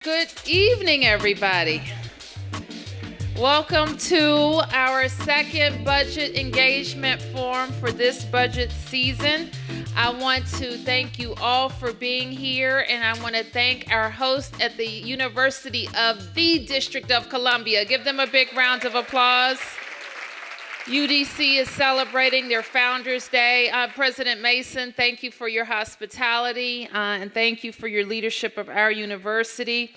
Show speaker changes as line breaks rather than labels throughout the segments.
Good evening, everybody. Welcome to our second budget engagement forum for this budget season. I want to thank you all for being here, and I want to thank our host at the University of the District of Columbia. Give them a big round of applause. UDC is celebrating their Founders Day. President Mason, thank you for your hospitality and thank you for your leadership of our university.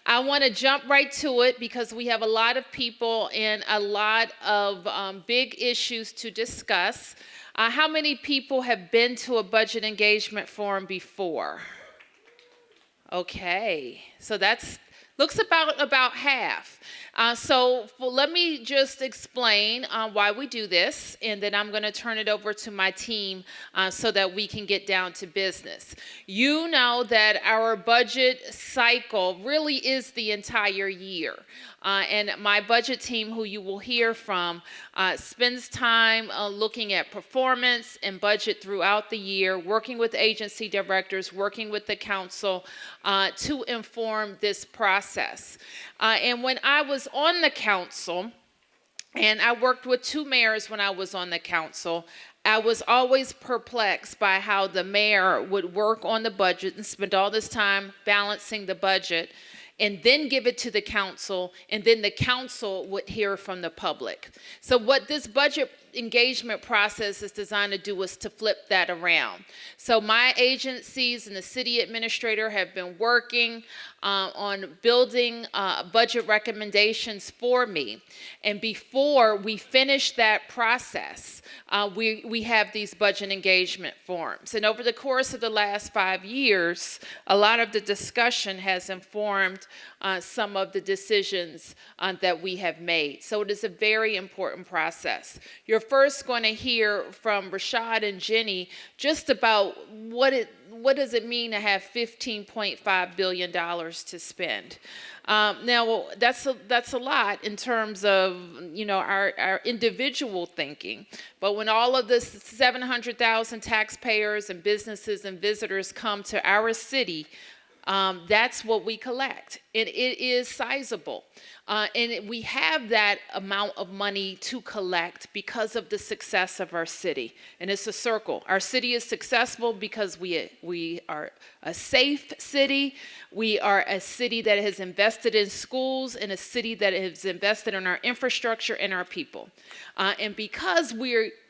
I want to jump right to it because we have a lot of people and a lot of big issues to discuss. How many people have been to a budget engagement forum before? Okay, so that's looks about half. Let me just explain why we do this, and then I'm going to turn it over to my team so that we can get down to business. You know that our budget cycle really is the entire year. And my budget team, who you will hear from, spends time looking at performance and budget throughout the year, working with agency directors, working with the council to inform this process. And when I was on the council, and I worked with two mayors when I was on the council, I was always perplexed by how the mayor would work on the budget and spend all this time balancing the budget and then give it to the council, and then the council would hear from the public. So what this budget engagement process is designed to do is to flip that around. So my agencies and the city administrator have been working on building budget recommendations for me. And before we finish that process, we have these budget engagement forums. And over the course of the last 5 years, a lot of the discussion has informed some of the decisions that we have made. So it is a very important process. You're first going to hear from Rashad and Jenny just about what does it mean to have $15.5 billion to spend. Now, that's a lot in terms of, our individual thinking. But when all of the 700,000 taxpayers and businesses and visitors come to our city, that's what we collect. And it is sizable. And we have that amount of money to collect because of the success of our city. And it's a circle. Our city is successful because we are a safe city. We are a city that has invested in schools, and a city that has invested in our infrastructure and our people. And because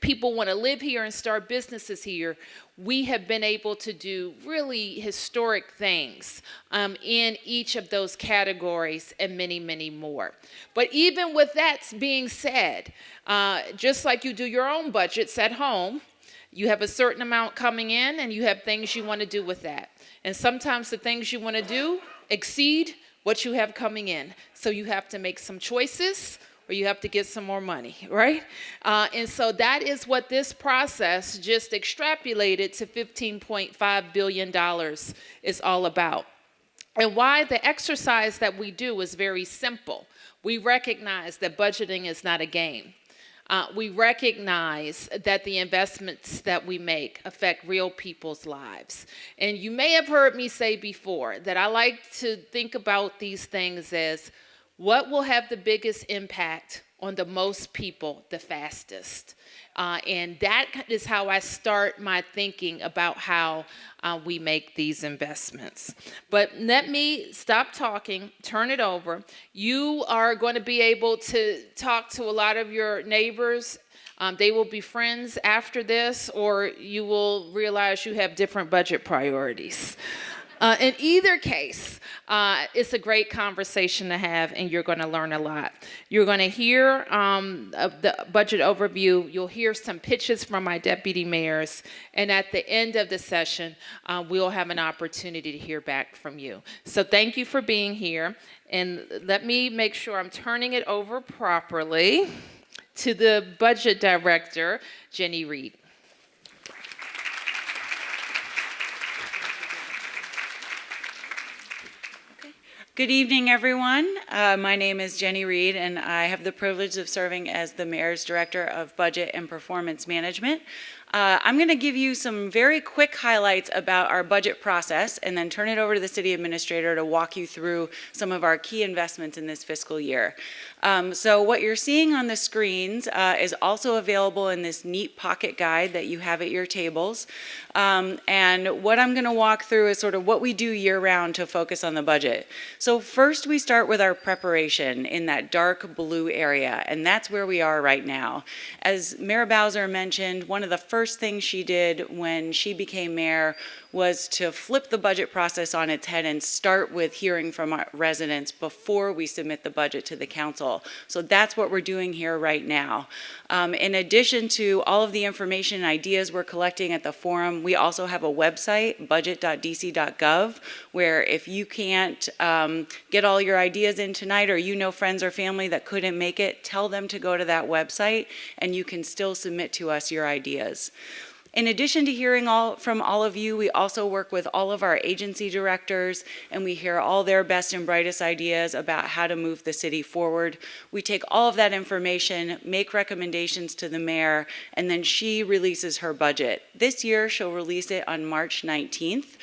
people want to live here and start businesses here, we have been able to do really historic things in each of those categories and many, many more. But even with that being said, just like you do your own budgets at home, you have a certain amount coming in and you have things you want to do with that. And sometimes the things you want to do exceed what you have coming in. So you have to make some choices, or you have to get some more money, right? And so that is what this process just extrapolated to $15.5 billion is all about. And why the exercise that we do is very simple. We recognize that budgeting is not a game. We recognize that the investments that we make affect real people's lives. And you may have heard me say before that I like to think about these things as what will have the biggest impact on the most people the fastest. And that is how I start my thinking about how we make these investments. But let me stop talking, turn it over. You are going to be able to talk to a lot of your neighbors. They will be friends after this, or you will realize you have different budget priorities. In either case, it's a great conversation to have, and you're going to learn a lot. You're going to hear the budget overview. You'll hear some pitches from my deputy mayors, and at the end of the session, we'll have an opportunity to hear back from you. So thank you for being here, and let me make sure I'm turning it over properly to the budget director, Jenny Reed.
Good evening, everyone. My name is Jenny Reed, and I have the privilege of serving as the Mayor's Director of Budget and Performance Management. I'm going to give you some very quick highlights about our budget process and then turn it over to the city administrator to walk you through some of our key investments in this fiscal year. So what you're seeing on the screens is also available in this neat pocket guide that you have at your tables. And what I'm going to walk through is sort of what we do year-round to focus on the budget. So first we start with our preparation in that dark blue area, and that's where we are right now. As Mayor Bowser mentioned, one of the first things she did when she became mayor was to flip the budget process on its head and start with hearing from our residents before we submit the budget to the council. So that's what we're doing here right now. In addition to all of the information and ideas we're collecting at the forum, we also have a website, budget.dc.gov, where if you can't get all your ideas in tonight, or you know friends or family that couldn't make it, tell them to go to that website and you can still submit to us your ideas. In addition to hearing from all of you, we also work with all of our agency directors, and we hear all their best and brightest ideas about how to move the city forward. We take all of that information, make recommendations to the mayor, and then she releases her budget. This year, she'll release it on March 19th,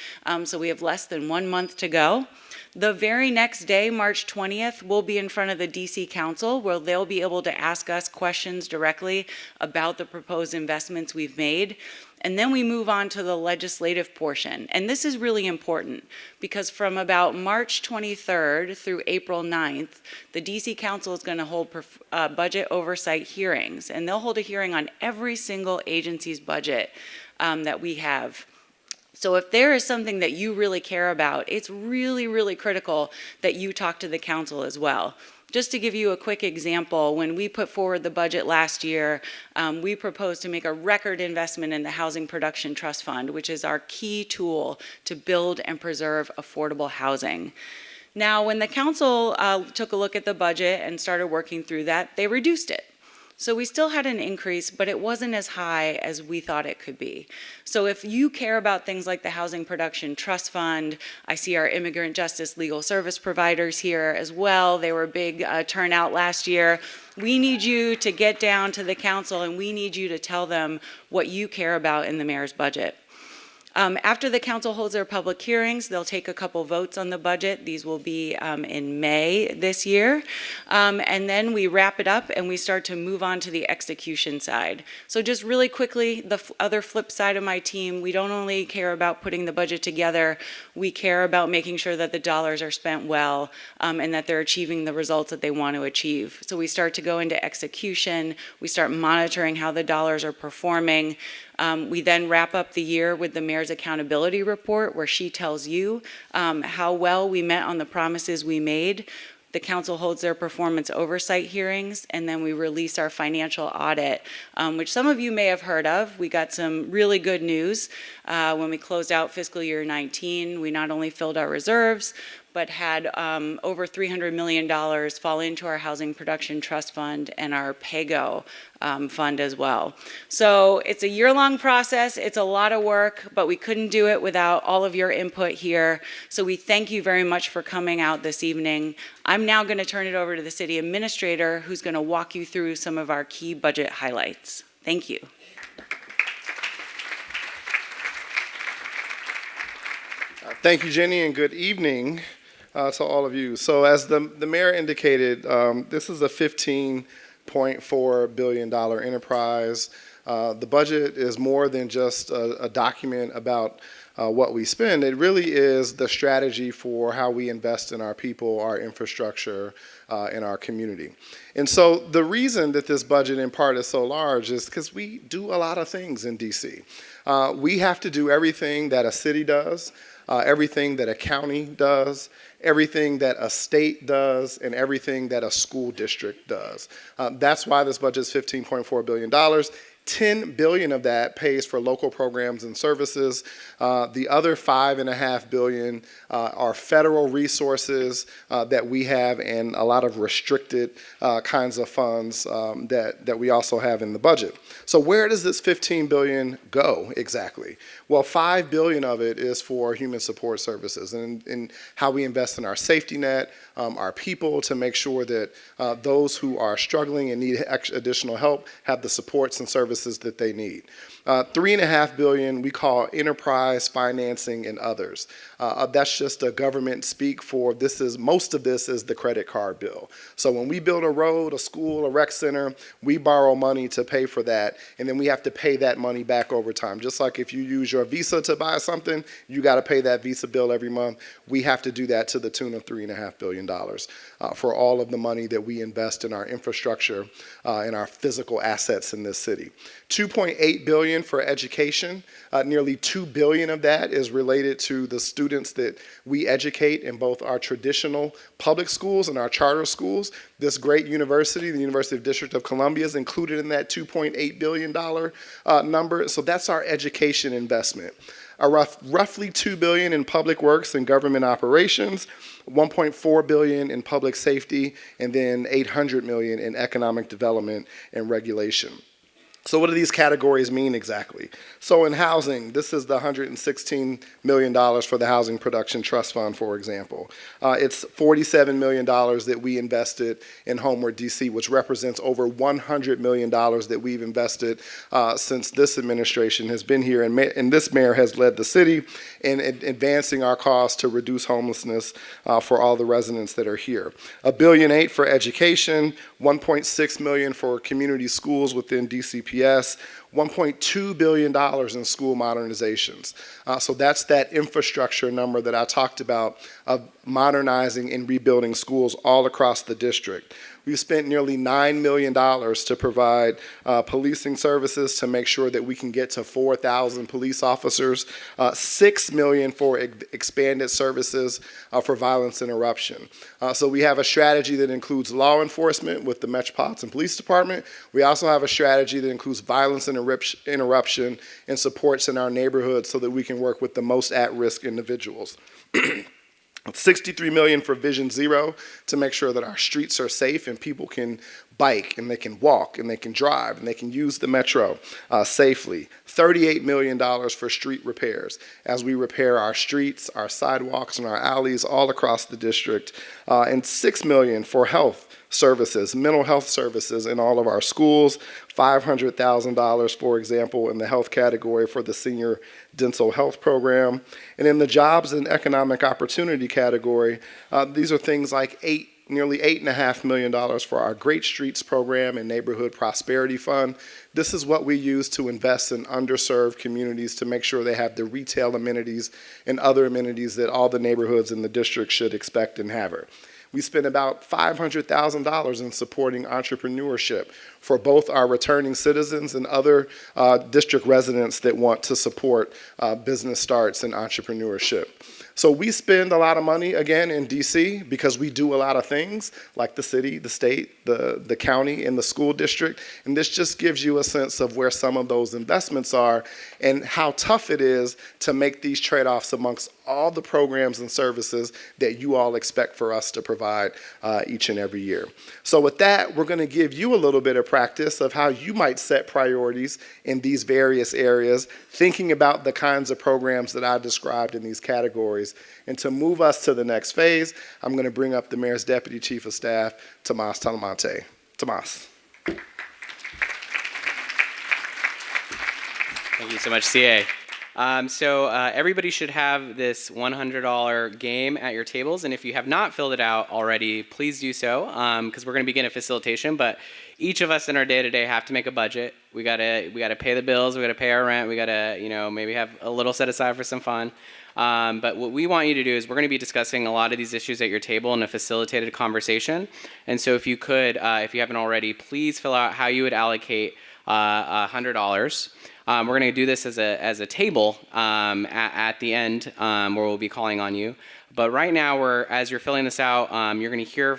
so we have less than 1 month to go. The very next day, March 20th, we'll be in front of the DC Council where they'll be able to ask us questions directly about the proposed investments we've made. And then we move on to the legislative portion. And this is really important because from about March 23rd through April 9th, the DC Council is going to hold budget oversight hearings. And they'll hold a hearing on every single agency's budget that we have. So if there is something that you really care about, it's really, really critical that you talk to the council as well. Just to give you a quick example, when we put forward the budget last year, we proposed to make a record investment in the Housing Production Trust Fund, which is our key tool to build and preserve affordable housing. Now, when the council took a look at the budget and started working through that, they reduced it. So we still had an increase, but it wasn't as high as we thought it could be. So if you care about things like the Housing Production Trust Fund, I see our immigrant justice legal service providers here as well. They were a big turnout last year. We need you to get down to the council and we need you to tell them what you care about in the mayor's budget. After the council holds their public hearings, they'll take a couple votes on the budget. These will be in May this year. And then we wrap it up and we start to move on to the execution side. So just really quickly, the other flip side of my team, we don't only care about putting the budget together, we care about making sure that the dollars are spent well and that they're achieving the results that they want to achieve. So we start to go into execution, we start monitoring how the dollars are performing. We then wrap up the year with the mayor's accountability report where she tells you how well we met on the promises we made. The council holds their performance oversight hearings, and then we release our financial audit, which some of you may have heard of. We got some really good news when we closed out fiscal year 19. We not only filled our reserves, but had over $300 million fall into our Housing Production Trust Fund and our PAYGO fund as well. So it's a year-long process, it's a lot of work, but we couldn't do it without all of your input here. So we thank you very much for coming out this evening. I'm now going to turn it over to the city administrator who's going to walk you through some of our key budget highlights. Thank you.
Thank you, Jenny, and good evening to all of you. So as the mayor indicated, this is a $15.4 billion enterprise. The budget is more than just a document about what we spend. It really is the strategy for how we invest in our people, our infrastructure, in our community. And so the reason that this budget in part is so large is because we do a lot of things in DC. We have to do everything that a city does, everything that a county does, everything that a state does, and everything that a school district does. That's why this budget is $15.4 billion. $10 billion of that pays for local programs and services. The other $5.5 billion are federal resources that we have and a lot of restricted kinds of funds that we also have in the budget. So where does this $15 billion go exactly? Well, $5 billion of it is for human support services and how we invest in our safety net, our people to make sure that those who are struggling and need additional help have the supports and services that they need. $3.5 billion we call enterprise financing and others. That's just a government speak for most of this is the credit card bill. So when we build a road, a school, a rec center, we borrow money to pay for that, and then we have to pay that money back over time. Just like if you use your Visa to buy something, you got to pay that Visa bill every month. We have to do that to the tune of $3.5 billion for all of the money that we invest in our infrastructure and our physical assets in this city. $2.8 billion for education. Nearly $2 billion of that is related to the students that we educate in both our traditional public schools and our charter schools. This great university, the University of District of Columbia, is included in that $2.8 billion number. So that's our education investment. Roughly $2 billion in public works and government operations, $1.4 billion in public safety, and then $800 million in economic development and regulation. So what do these categories mean exactly? So in housing, this is the $116 million for the Housing Production Trust Fund, for example. It's $47 million that we invested in Homeward DC, which represents over $100 million that we've invested since this administration has been here. And this mayor has led the city in advancing our cause to reduce homelessness for all the residents that are here. $1.8 billion for education, $1.6 million for community schools within DCPS, $1.2 billion in school modernizations. So that's that infrastructure number that I talked about of modernizing and rebuilding schools all across the district. We've spent nearly $9 million to provide policing services to make sure that we can get to 4,000 police officers, $6 million for expanded services for violence interruption. So we have a strategy that includes law enforcement with the Metropolitan Police Department. We also have a strategy that includes violence interruption and supports in our neighborhoods so that we can work with the most at-risk individuals. $63 million for Vision Zero to make sure that our streets are safe and people can bike and they can walk and they can drive and they can use the metro safely. $38 million for street repairs as we repair our streets, our sidewalks, and our alleys all across the district. And $6 million for health services, mental health services in all of our schools, $500,000, for example, in the health category for the senior dental health program. And in the jobs and economic opportunity category, these are things like nearly $8.5 million for our Great Streets program and Neighborhood Prosperity Fund. This is what we use to invest in underserved communities to make sure they have the retail amenities and other amenities that all the neighborhoods in the district should expect and have. We spent about $500,000 in supporting entrepreneurship for both our returning citizens and other district residents that want to support business starts and entrepreneurship. So we spend a lot of money, again, in DC because we do a lot of things like the city, the state, the county, and the school district. And this just gives you a sense of where some of those investments are and how tough it is to make these trade-offs amongst all the programs and services that you all expect for us to provide each and every year. So with that, we're going to give you a little bit of practice of how you might set priorities in these various areas, thinking about the kinds of programs that I described in these categories. And to move us to the next phase, I'm going to bring up the Mayor's Deputy Chief of Staff, Tomas Talamonte. Tomas.
Thank you so much, CA. Everybody should have this $100 game at your tables, and if you have not filled it out already, please do so, because we're going to begin a facilitation. But each of us in our day-to-day have to make a budget. We gotta pay the bills. We gotta pay our rent. We gotta, maybe have a little set aside for some fun. But what we want you to do is we're going to be discussing a lot of these issues at your table in a facilitated conversation. And so if you could, if you haven't already, please fill out how you would allocate $100. We're going to do this as a table at the end where we'll be calling on you. But right now, as you're filling this out, you're going to hear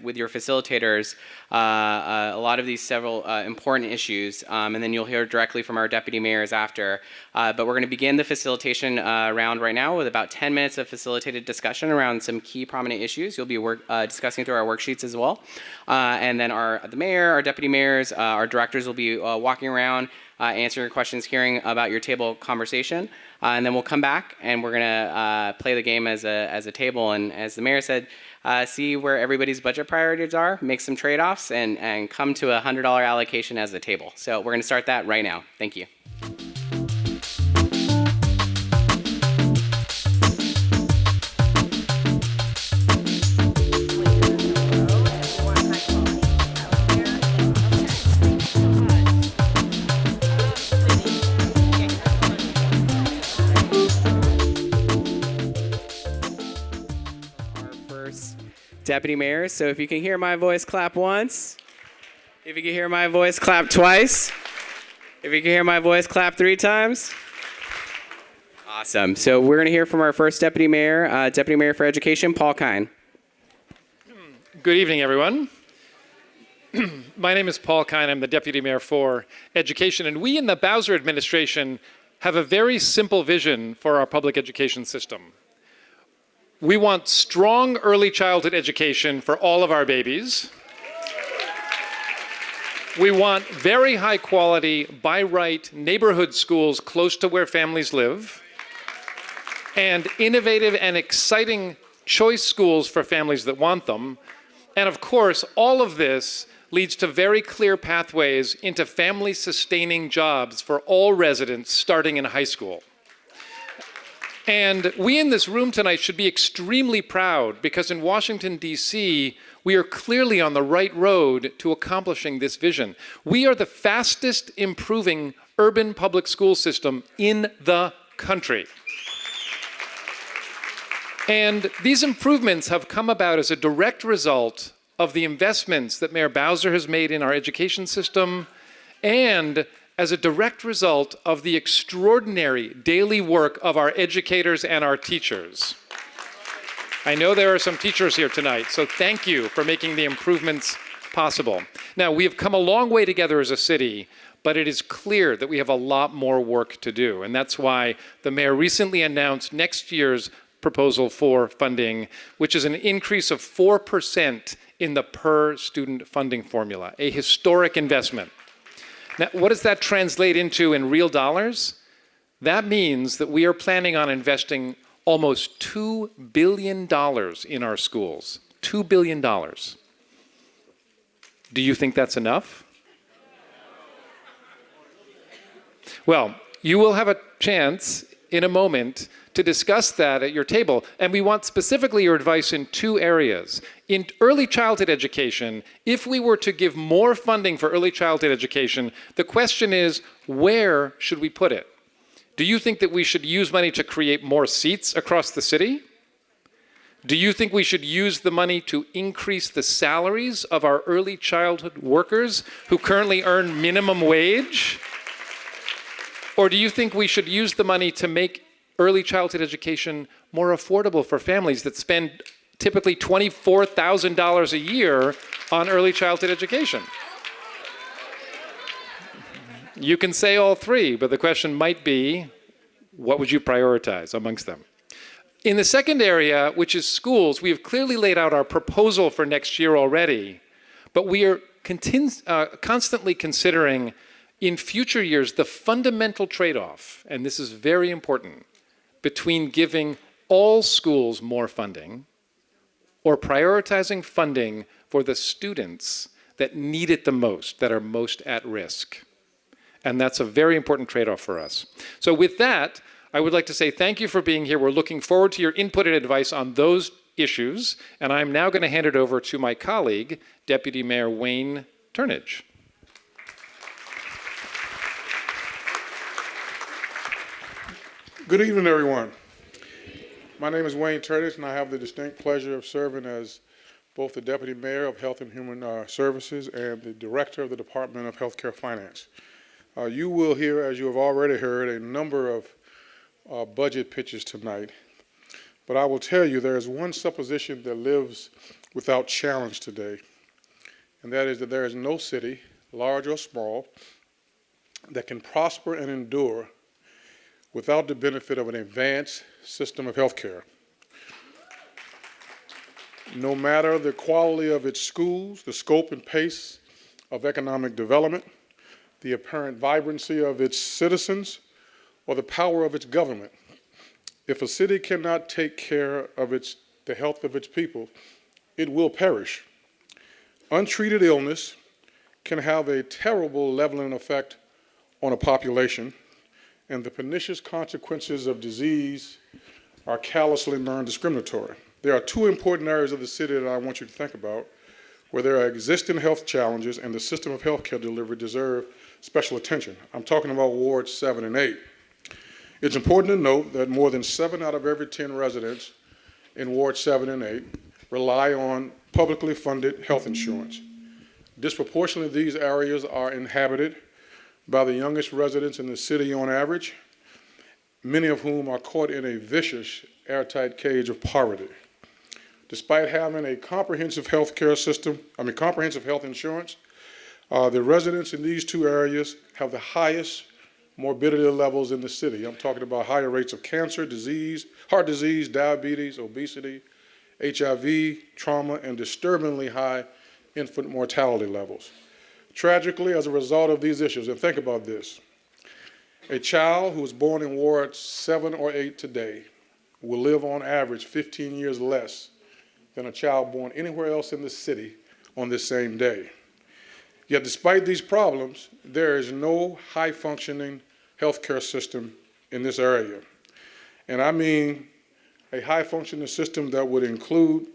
with your facilitators a lot of these several important issues, and then you'll hear directly from our deputy mayors after. But we're going to begin the facilitation round right now with about 10 minutes of facilitated discussion around some key prominent issues. You'll be discussing through our worksheets as well. And then the mayor, our deputy mayors, our directors will be walking around, answering your questions, hearing about your table conversation. And then we'll come back and we're gonna play the game as a table. And as the mayor said, see where everybody's budget priorities are, make some trade-offs, and come to a $100 allocation as a table. So we're gonna start that right now. Thank you. first deputy mayor. So if you can hear my voice, clap once. If you can hear my voice, clap twice. If you can hear my voice, clap 3 times. Awesome. So we're going to hear from our first deputy mayor for education, Paul Kine.
Good evening, everyone. My name is Paul Kine. I'm the Deputy Mayor for Education, and we in the Bowser administration have a very simple vision for our public education system. We want strong early childhood education for all of our babies. We want very high quality, by right, neighborhood schools close to where families live, and innovative and exciting choice schools for families that want them. And of course, all of this leads to very clear pathways into family-sustaining jobs for all residents starting in high school. And we in this room tonight should be extremely proud because in Washington, D.C., we are clearly on the right road to accomplishing this vision. We are the fastest improving urban public school system in the country. And these improvements have come about as a direct result of the investments that Mayor Bowser has made in our education system and as a direct result of the extraordinary daily work of our educators and our teachers. I know there are some teachers here tonight, so thank you for making the improvements possible. Now, we have come a long way together as a city, but it is clear that we have a lot more work to do, and that's why the mayor recently announced next year's proposal for funding, which is an increase of 4% in the per student funding formula, a historic investment. Now, what does that translate into in real dollars? That means that we are planning on investing almost $2 billion in our schools. $2 billion. Do you think that's enough? Well, you will have a chance in a moment to discuss that at your table, and we want specifically your advice in 2 areas. In early childhood education, if we were to give more funding for early childhood education, the question is, where should we put it? Do you think that we should use money to create more seats across the city? Do you think we should use the money to increase the salaries of our early childhood workers who currently earn minimum wage? Or do you think we should use the money to make early childhood education more affordable for families that spend typically $24,000 a year on early childhood education? You can say all 3, but the question might be, what would you prioritize amongst them? In the second area, which is schools, we have clearly laid out our proposal for next year already, but we are constantly considering in future years the fundamental trade-off, and this is very important, between giving all schools more funding or prioritizing funding for the students that need it the most, that are most at risk. And that's a very important trade-off for us. So with that, I would like to say thank you for being here. We're looking forward to your input and advice on those issues. And I'm now going to hand it over to my colleague, Deputy Mayor Wayne Turnage.
Good evening, everyone. My name is Wayne Turnage, and I have the distinct pleasure of serving as both the Deputy Mayor of Health and Human Services and the Director of the Department of Healthcare Finance. You will hear, as you have already heard, a number of budget pitches tonight. But I will tell you there is one supposition that lives without challenge today, and that is that there is no city, large or small, that can prosper and endure without the benefit of an advanced system of health care. No matter the quality of its schools, the scope and pace of economic development, the apparent vibrancy of its citizens, or the power of its government, if a city cannot take care of the health of its people, it will perish. Untreated illness can have a terrible leveling effect on a population, and the pernicious consequences of disease are callously non-discriminatory. There are 2 important areas of the city that I want you to think about where there are existing health challenges and the system of healthcare delivery deserve special attention. I'm talking about wards 7 and 8. It's important to note that more than 7 out of every 10 residents in Ward 7 and 8 rely on publicly funded health insurance. Disproportionately, these areas are inhabited by the youngest residents in the city on average, many of whom are caught in a vicious, airtight cage of poverty. Despite having a comprehensive health insurance, the residents in these two areas have the highest morbidity levels in the city. I'm talking about higher rates of cancer, disease, heart disease, diabetes, obesity, HIV, trauma, and disturbingly high infant mortality levels. Tragically, as a result of these issues, and think about this, a child who was born in Ward 7 or 8 today will live on average 15 years less than a child born anywhere else in the city on this same day. Yet despite these problems, there is no high-functioning healthcare system in this area. And I mean a high-functioning system that would include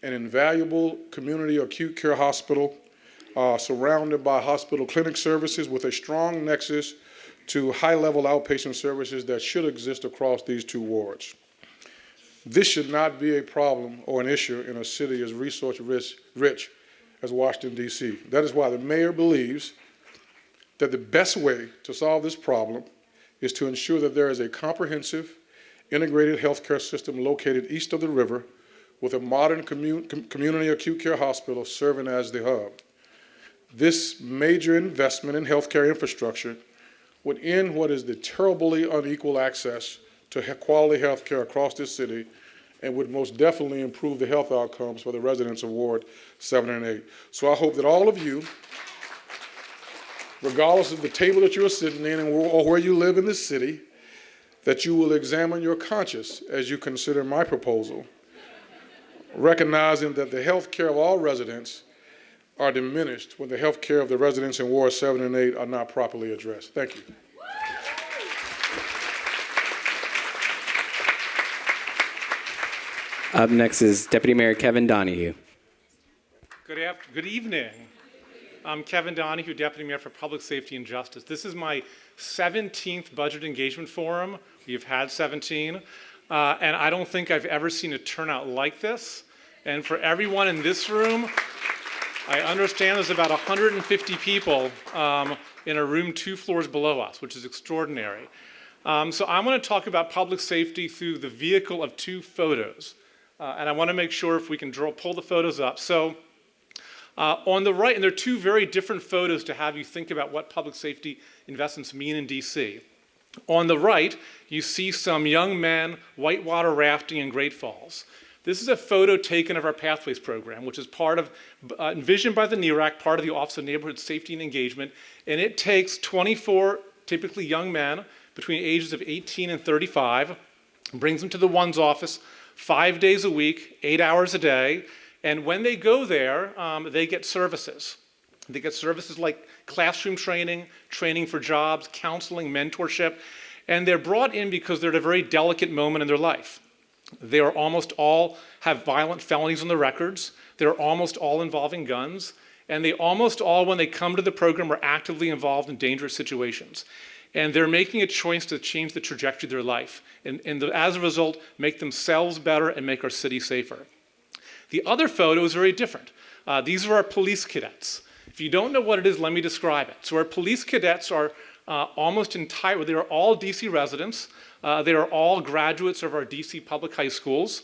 an invaluable community acute care hospital surrounded by hospital clinic services with a strong nexus to high-level outpatient services that should exist across these two wards. This should not be a problem or an issue in a city as resource-rich as Washington, D.C. That is why the mayor believes that the best way to solve this problem is to ensure that there is a comprehensive, integrated healthcare system located east of the river with a modern community acute care hospital serving as the hub. This major investment in healthcare infrastructure would end what is the terribly unequal access to quality health care across this city and would most definitely improve the health outcomes for the residents of Ward 7 and 8. So I hope that all of you, regardless of the table that you're sitting in or where you live in this city, that you will examine your conscience as you consider my proposal, recognizing that the health care of all residents are diminished when the health care of the residents in Ward 7 and 8 are not properly addressed. Thank you.
Up next is Deputy Mayor Kevin Donahue.
Good evening. I'm Kevin Donahue, Deputy Mayor for Public Safety and Justice. This is my 17th Budget Engagement Forum. We've had 17, and I don't think I've ever seen a turnout like this. And for everyone in this room, I understand there's about 150 people in a room 2 floors below us, which is extraordinary. So I'm going to talk about public safety through the vehicle of 2 photos. And I want to make sure if we can pull the photos up. So on the right, and there are 2 very different photos to have you think about what public safety investments mean in DC. On the right, you see some young men whitewater rafting in Great Falls. This is a photo taken of our Pathways program, which is part of, envisioned by the NERAC, part of the Office of Neighborhood Safety and Engagement, and it takes 24 typically young men between ages of 18 and 35, brings them to the ONES office 5 days a week, 8 hours a day, and when they go there, they get services. They get services like classroom training, training for jobs, counseling, mentorship, and they're brought in because they're at a very delicate moment in their life. They are almost all have violent felonies on their records. They're almost all involving guns. And they almost all, when they come to the program, are actively involved in dangerous situations. And they're making a choice to change the trajectory of their life. And as a result, make themselves better and make our city safer. The other photo is very different. These are our police cadets. If you don't know what it is, let me describe it. So our police cadets are almost entire, they are all DC residents. They are all graduates of our DC public high schools.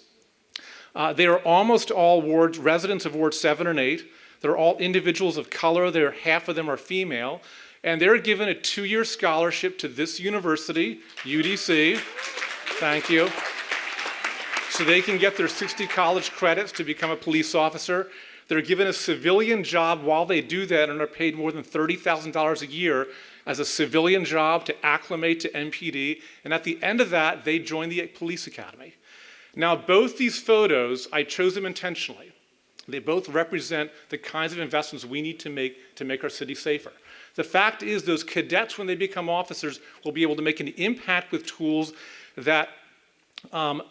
They are almost all residents of Ward 7 and 8. They're all individuals of color. Half of them are female. And they're given a 2-year scholarship to this university, UDC. Thank you. So they can get their 60 college credits to become a police officer. They're given a civilian job while they do that and are paid more than $30,000 a year as a civilian job to acclimate to MPD. And at the end of that, they join the police academy. Now, both these photos, I chose them intentionally. They both represent the kinds of investments we need to make our city safer. The fact is, those cadets, when they become officers, will be able to make an impact with tools that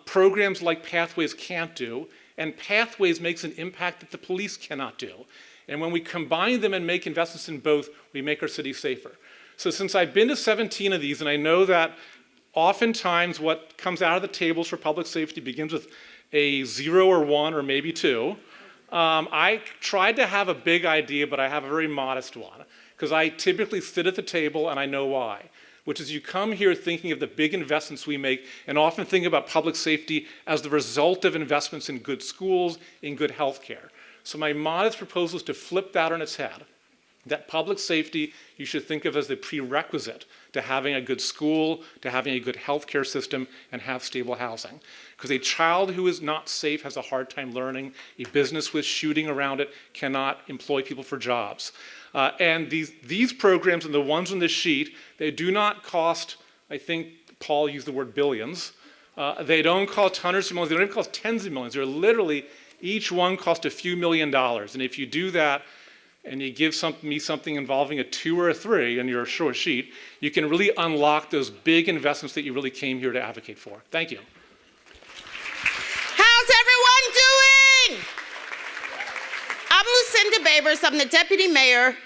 programs like Pathways can't do, and Pathways makes an impact that the police cannot do. And when we combine them and make investments in both, we make our city safer. So since I've been to 17 of these, and I know that oftentimes what comes out of the tables for public safety begins with a 0 or 1 or maybe 2. I tried to have a big idea, but I have a very modest one, because I typically sit at the table and I know why, which is you come here thinking of the big investments we make and often think about public safety as the result of investments in good schools, in good health care. So my modest proposal is to flip that on its head. That public safety you should think of as the prerequisite to having a good school, to having a good healthcare system, and have stable housing. Because a child who is not safe has a hard time learning. A business with shooting around it cannot employ people for jobs. And these programs and the ones on this sheet, they do not cost, I think Paul used the word billions. They don't cost hundreds of millions, they don't even cost tens of millions. They're literally, each one cost a few $1 million. And if you do that, and you give me something involving a 2 or a 3 on your short sheet, you can really unlock those big investments that you really came here to advocate for. Thank you.
How's everyone doing? I'm Lucinda Babers. I'm the Deputy Mayor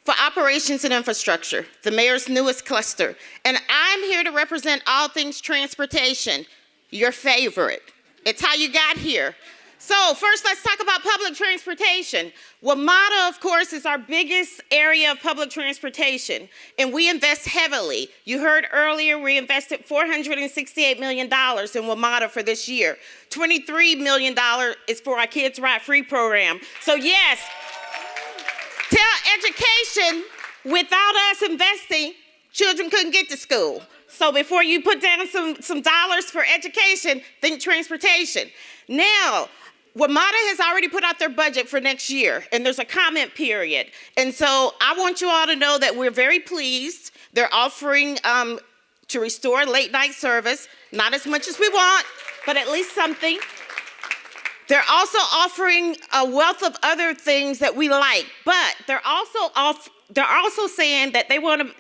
for Operations and Infrastructure, the mayor's newest cluster. And I'm here to represent all things transportation, your favorite. It's how you got here. So first, let's talk about public transportation. WMATA, of course, is our biggest area of public transportation, and we invest heavily. You heard earlier, we invested $468 million in WMATA for this year. $23 million is for our Kids Ride Free program. So yes, tell education, without us investing, children couldn't get to school. So before you put down some dollars for education, think transportation. Now, WMATA has already put out their budget for next year, and there's a comment period. And so I want you all to know that we're very pleased. They're offering to restore late night service, not as much as we want, but at least something. They're also offering a wealth of other things that we like, but they're also saying that they want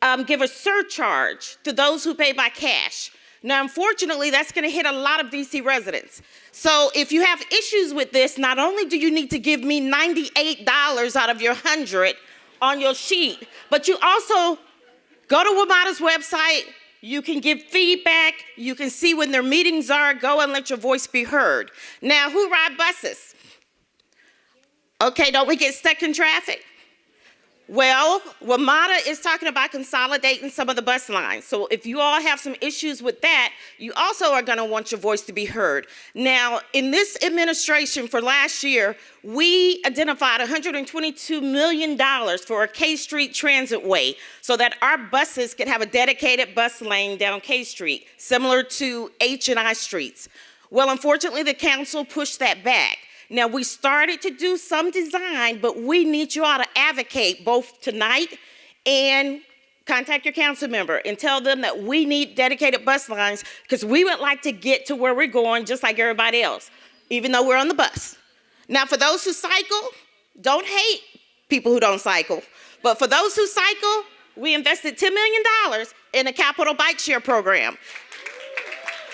to give a surcharge to those who pay by cash. Now, unfortunately, that's going to hit a lot of DC residents. So if you have issues with this, not only do you need to give me $98 out of your $100 on your sheet, but you also go to WMATA's website, you can give feedback, you can see when their meetings are, go and let your voice be heard. Now, who ride buses? Okay, don't we get stuck in traffic? Well, WMATA is talking about consolidating some of the bus lines. So if you all have some issues with that, you also are going to want your voice to be heard. Now, in this administration for last year, we identified $122 million for a K Street Transitway so that our buses could have a dedicated bus lane down K Street, similar to H&I streets. Well, unfortunately, the council pushed that back. Now, we started to do some design, but we need you all to advocate both tonight and contact your council member and tell them that we need dedicated bus lines because we would like to get to where we're going just like everybody else, even though we're on the bus. Now, for those who cycle, don't hate people who don't cycle. But for those who cycle, we invested $10 million in a capital bike share program.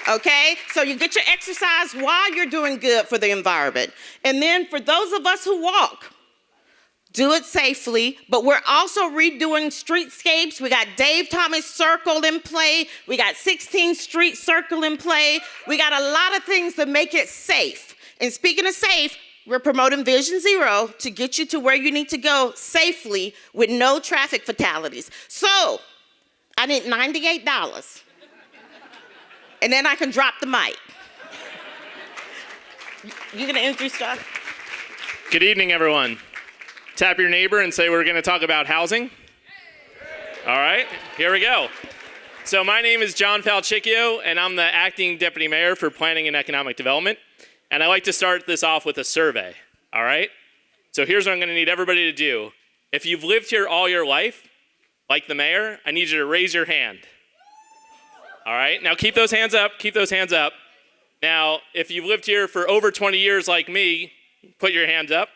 Okay, so you get your exercise while you're doing good for the environment. And then for those of us who walk, do it safely, but we're also redoing streetscapes. We got Dave Thomas Circle in play. We got 16th Street Circle in play. We got a lot of things to make it safe. And speaking of safe, we're promoting Vision Zero to get you to where you need to go safely with no traffic fatalities. So I need $98. And then I can drop the mic. You gonna introduce John?
Good evening, everyone. Tap your neighbor and say we're gonna talk about housing. All right, here we go. So my name is John Falchicchio, and I'm the acting deputy mayor for planning and economic development. And I like to start this off with a survey, all right? So here's what I'm gonna need everybody to do. If you've lived here all your life, like the mayor, I need you to raise your hand. All right, now keep those hands up, keep those hands up. Now, if you've lived here for over 20 years like me, put your hands up.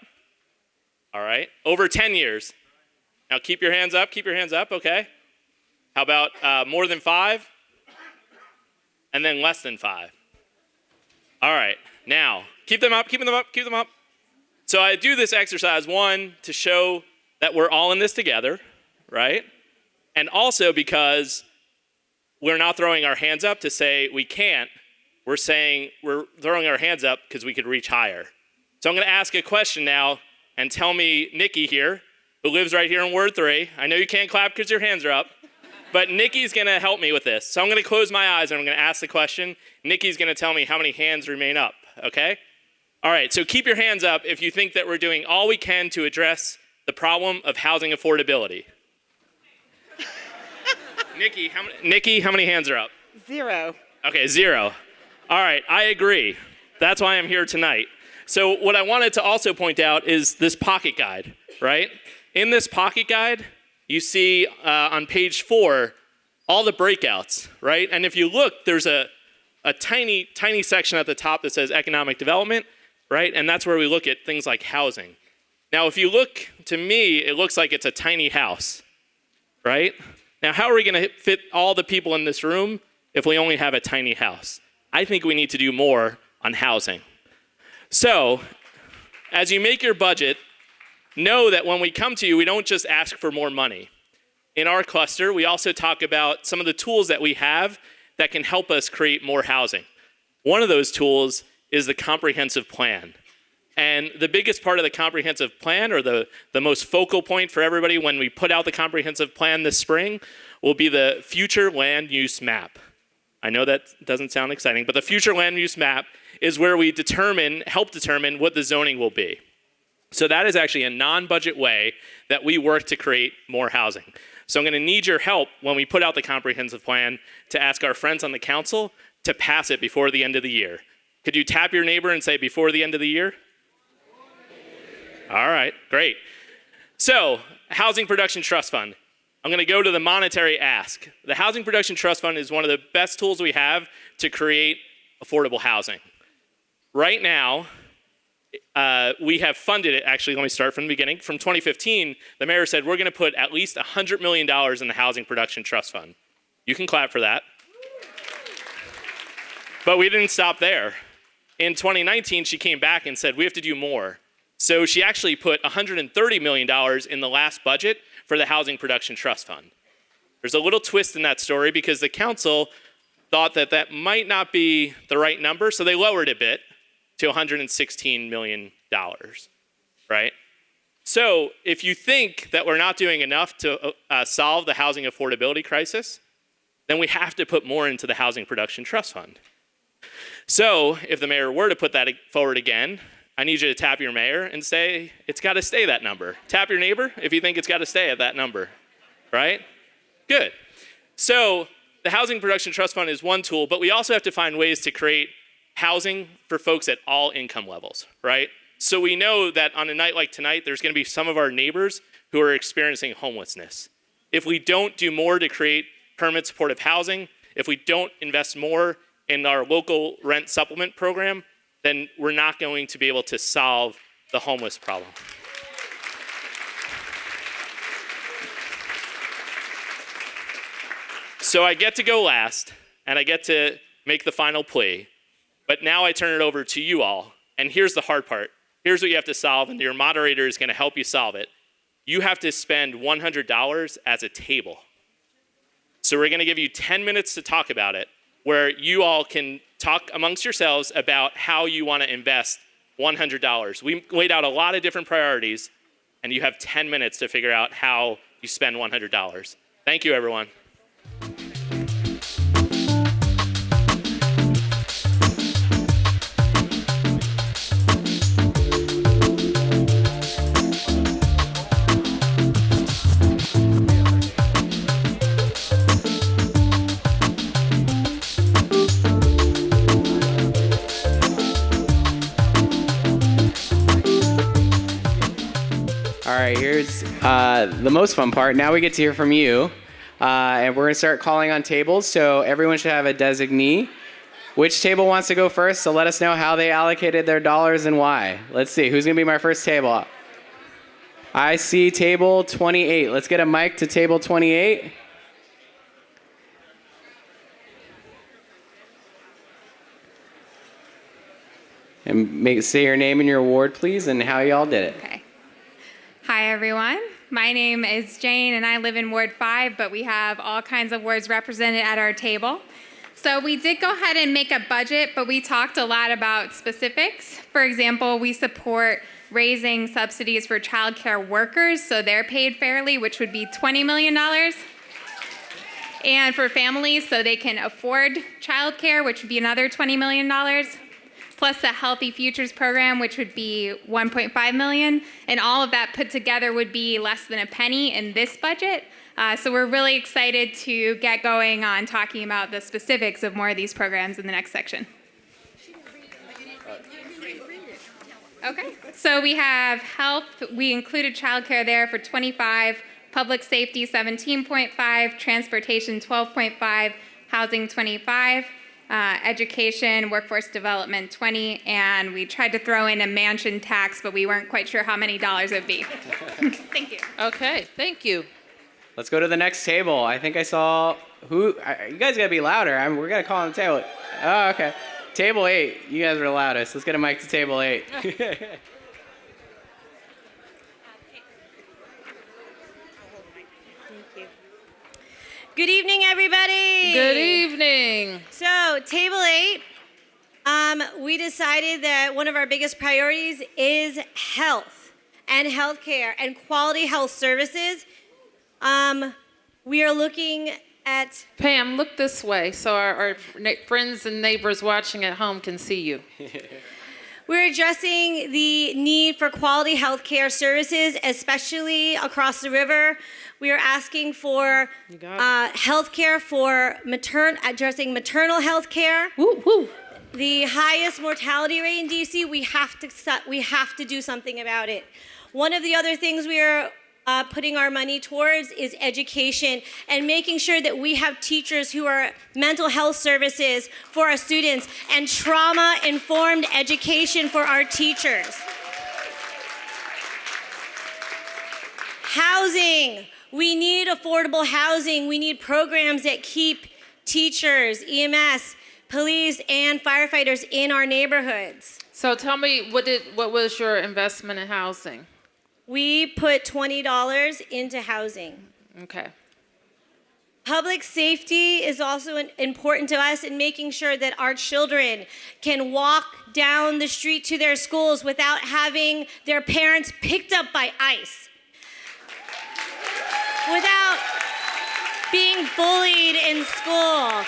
All right, over 10 years. Now keep your hands up, okay. How about more than 5? And then less than 5. All right, now, keep them up. So I do this exercise, one, to show that we're all in this together, right? And also because we're not throwing our hands up to say we can't, we're throwing our hands up because we could reach higher. So I'm going to ask a question now, and tell me, Nikki here, who lives right here in Ward 3, I know you can't clap because your hands are up, but Nikki's going to help me with this. So I'm going to close my eyes and I'm going to ask the question. Nikki's going to tell me how many hands remain up, okay? All right, so keep your hands up if you think that we're doing all we can to address the problem of housing affordability. Nikki, how many hands are up?
0.
Okay, 0. All right, I agree. That's why I'm here tonight. So what I wanted to also point out is this pocket guide, right? In this pocket guide, you see on page 4 all the breakouts, right? And if you look, there's a tiny, tiny section at the top that says economic development, right? And that's where we look at things like housing. Now, if you look, to me, it looks like it's a tiny house, right? Now, how are we going to fit all the people in this room if we only have a tiny house? I think we need to do more on housing. So, as you make your budget, know that when we come to you, we don't just ask for more money. In our cluster, we also talk about some of the tools that we have that can help us create more housing. One of those tools is the comprehensive plan. And the biggest part of the comprehensive plan, or the most focal point for everybody when we put out the comprehensive plan this spring, will be the future land use map. I know that doesn't sound exciting, but the future land use map is where we help determine what the zoning will be. So that is actually a non-budget way that we work to create more housing. So I'm going to need your help when we put out the comprehensive plan to ask our friends on the council to pass it before the end of the year. Could you tap your neighbor and say before the end of the year? All right, great. So, Housing Production Trust Fund. I'm going to go to the monetary ask. The Housing Production Trust Fund is one of the best tools we have to create affordable housing. Right now, we have funded it. Actually, let me start from the beginning. From 2015, the mayor said we're going to put at least $100 million in the Housing Production Trust Fund. You can clap for that. But we didn't stop there. In 2019, she came back and said we have to do more. So she actually put $130 million in the last budget for the Housing Production Trust Fund. There's a little twist in that story because the council thought that that might not be the right number, so they lowered it a bit to $116 million, right? So if you think that we're not doing enough to solve the housing affordability crisis, then we have to put more into the Housing Production Trust Fund. So if the mayor were to put that forward again, I need you to tap your mayor and say, it's got to stay that number. Tap your neighbor if you think it's got to stay at that number, right? Good. So the Housing Production Trust Fund is one tool, but we also have to find ways to create housing for folks at all income levels, right? So we know that on a night like tonight, there's going to be some of our neighbors who are experiencing homelessness. If we don't do more to create permanent supportive housing, if we don't invest more in our local rent supplement program, then we're not going to be able to solve the homeless problem. So I get to go last, and I get to make the final plea, but now I turn it over to you all, and here's the hard part. Here's what you have to solve, and your moderator is going to help you solve it. You have to spend $100 as a table. So we're going to give you 10 minutes to talk about it, where you all can talk amongst yourselves about how you want to invest $100. We laid out a lot of different priorities, and you have 10 minutes to figure out how you spend $100. Thank you, everyone.
All right, here's the most fun part. Now we get to hear from you. And we're going to start calling on tables. So everyone should have a designee. Which table wants to go first? So let us know how they allocated their dollars and why. Let's see. Who's going to be my first table? I see table 28. Let's get a mic to table 28. And say your name and your award, please, and how y'all did it.
Okay. Hi, everyone. My name is Jane, and I live in Ward 5, but we have all kinds of wards represented at our table. So we did go ahead and make a budget, but we talked a lot about specifics. For example, we support raising subsidies for childcare workers so they're paid fairly, which would be $20 million. And for families so they can afford childcare, which would be another $20 million. Plus the Healthy Futures program, which would be $1.5 million. And all of that put together would be less than a penny in this budget. So we're really excited to get going on talking about the specifics of more of these programs in the next section. Okay, so we have health. We included childcare there for 25, public safety 17.5, transportation 12.5, housing 25, education, workforce development 20, and we tried to throw in a mansion tax, but we weren't quite sure how many dollars it would be. Thank you.
Okay, thank you.
Let's go to the next table. I think I saw who. You guys gotta be louder. We're gonna call on the table. Oh, okay. Table 8. You guys are the loudest. Let's get a mic to table 8.
Good evening, everybody.
Good evening.
So, table 8, we decided that one of our biggest priorities is health and healthcare and quality health services. We are looking at...
Pam, look this way so our friends and neighbors watching at home can see you.
We're addressing the need for quality healthcare services, especially across the river. We are asking for healthcare for addressing maternal healthcare.
Woo, woo.
The highest mortality rate in DC. We have to do something about it. One of the other things we are putting our money towards is education and making sure that we have teachers who are mental health services for our students and trauma-informed education for our teachers. Housing. We need affordable housing. We need programs that keep teachers, EMS, police, and firefighters in our neighborhoods.
So tell me, what was your investment in housing?
We put $20 into housing.
Okay.
Public safety is also important to us in making sure that our children can walk down the street to their schools without having their parents picked up by ICE. Without being bullied in school.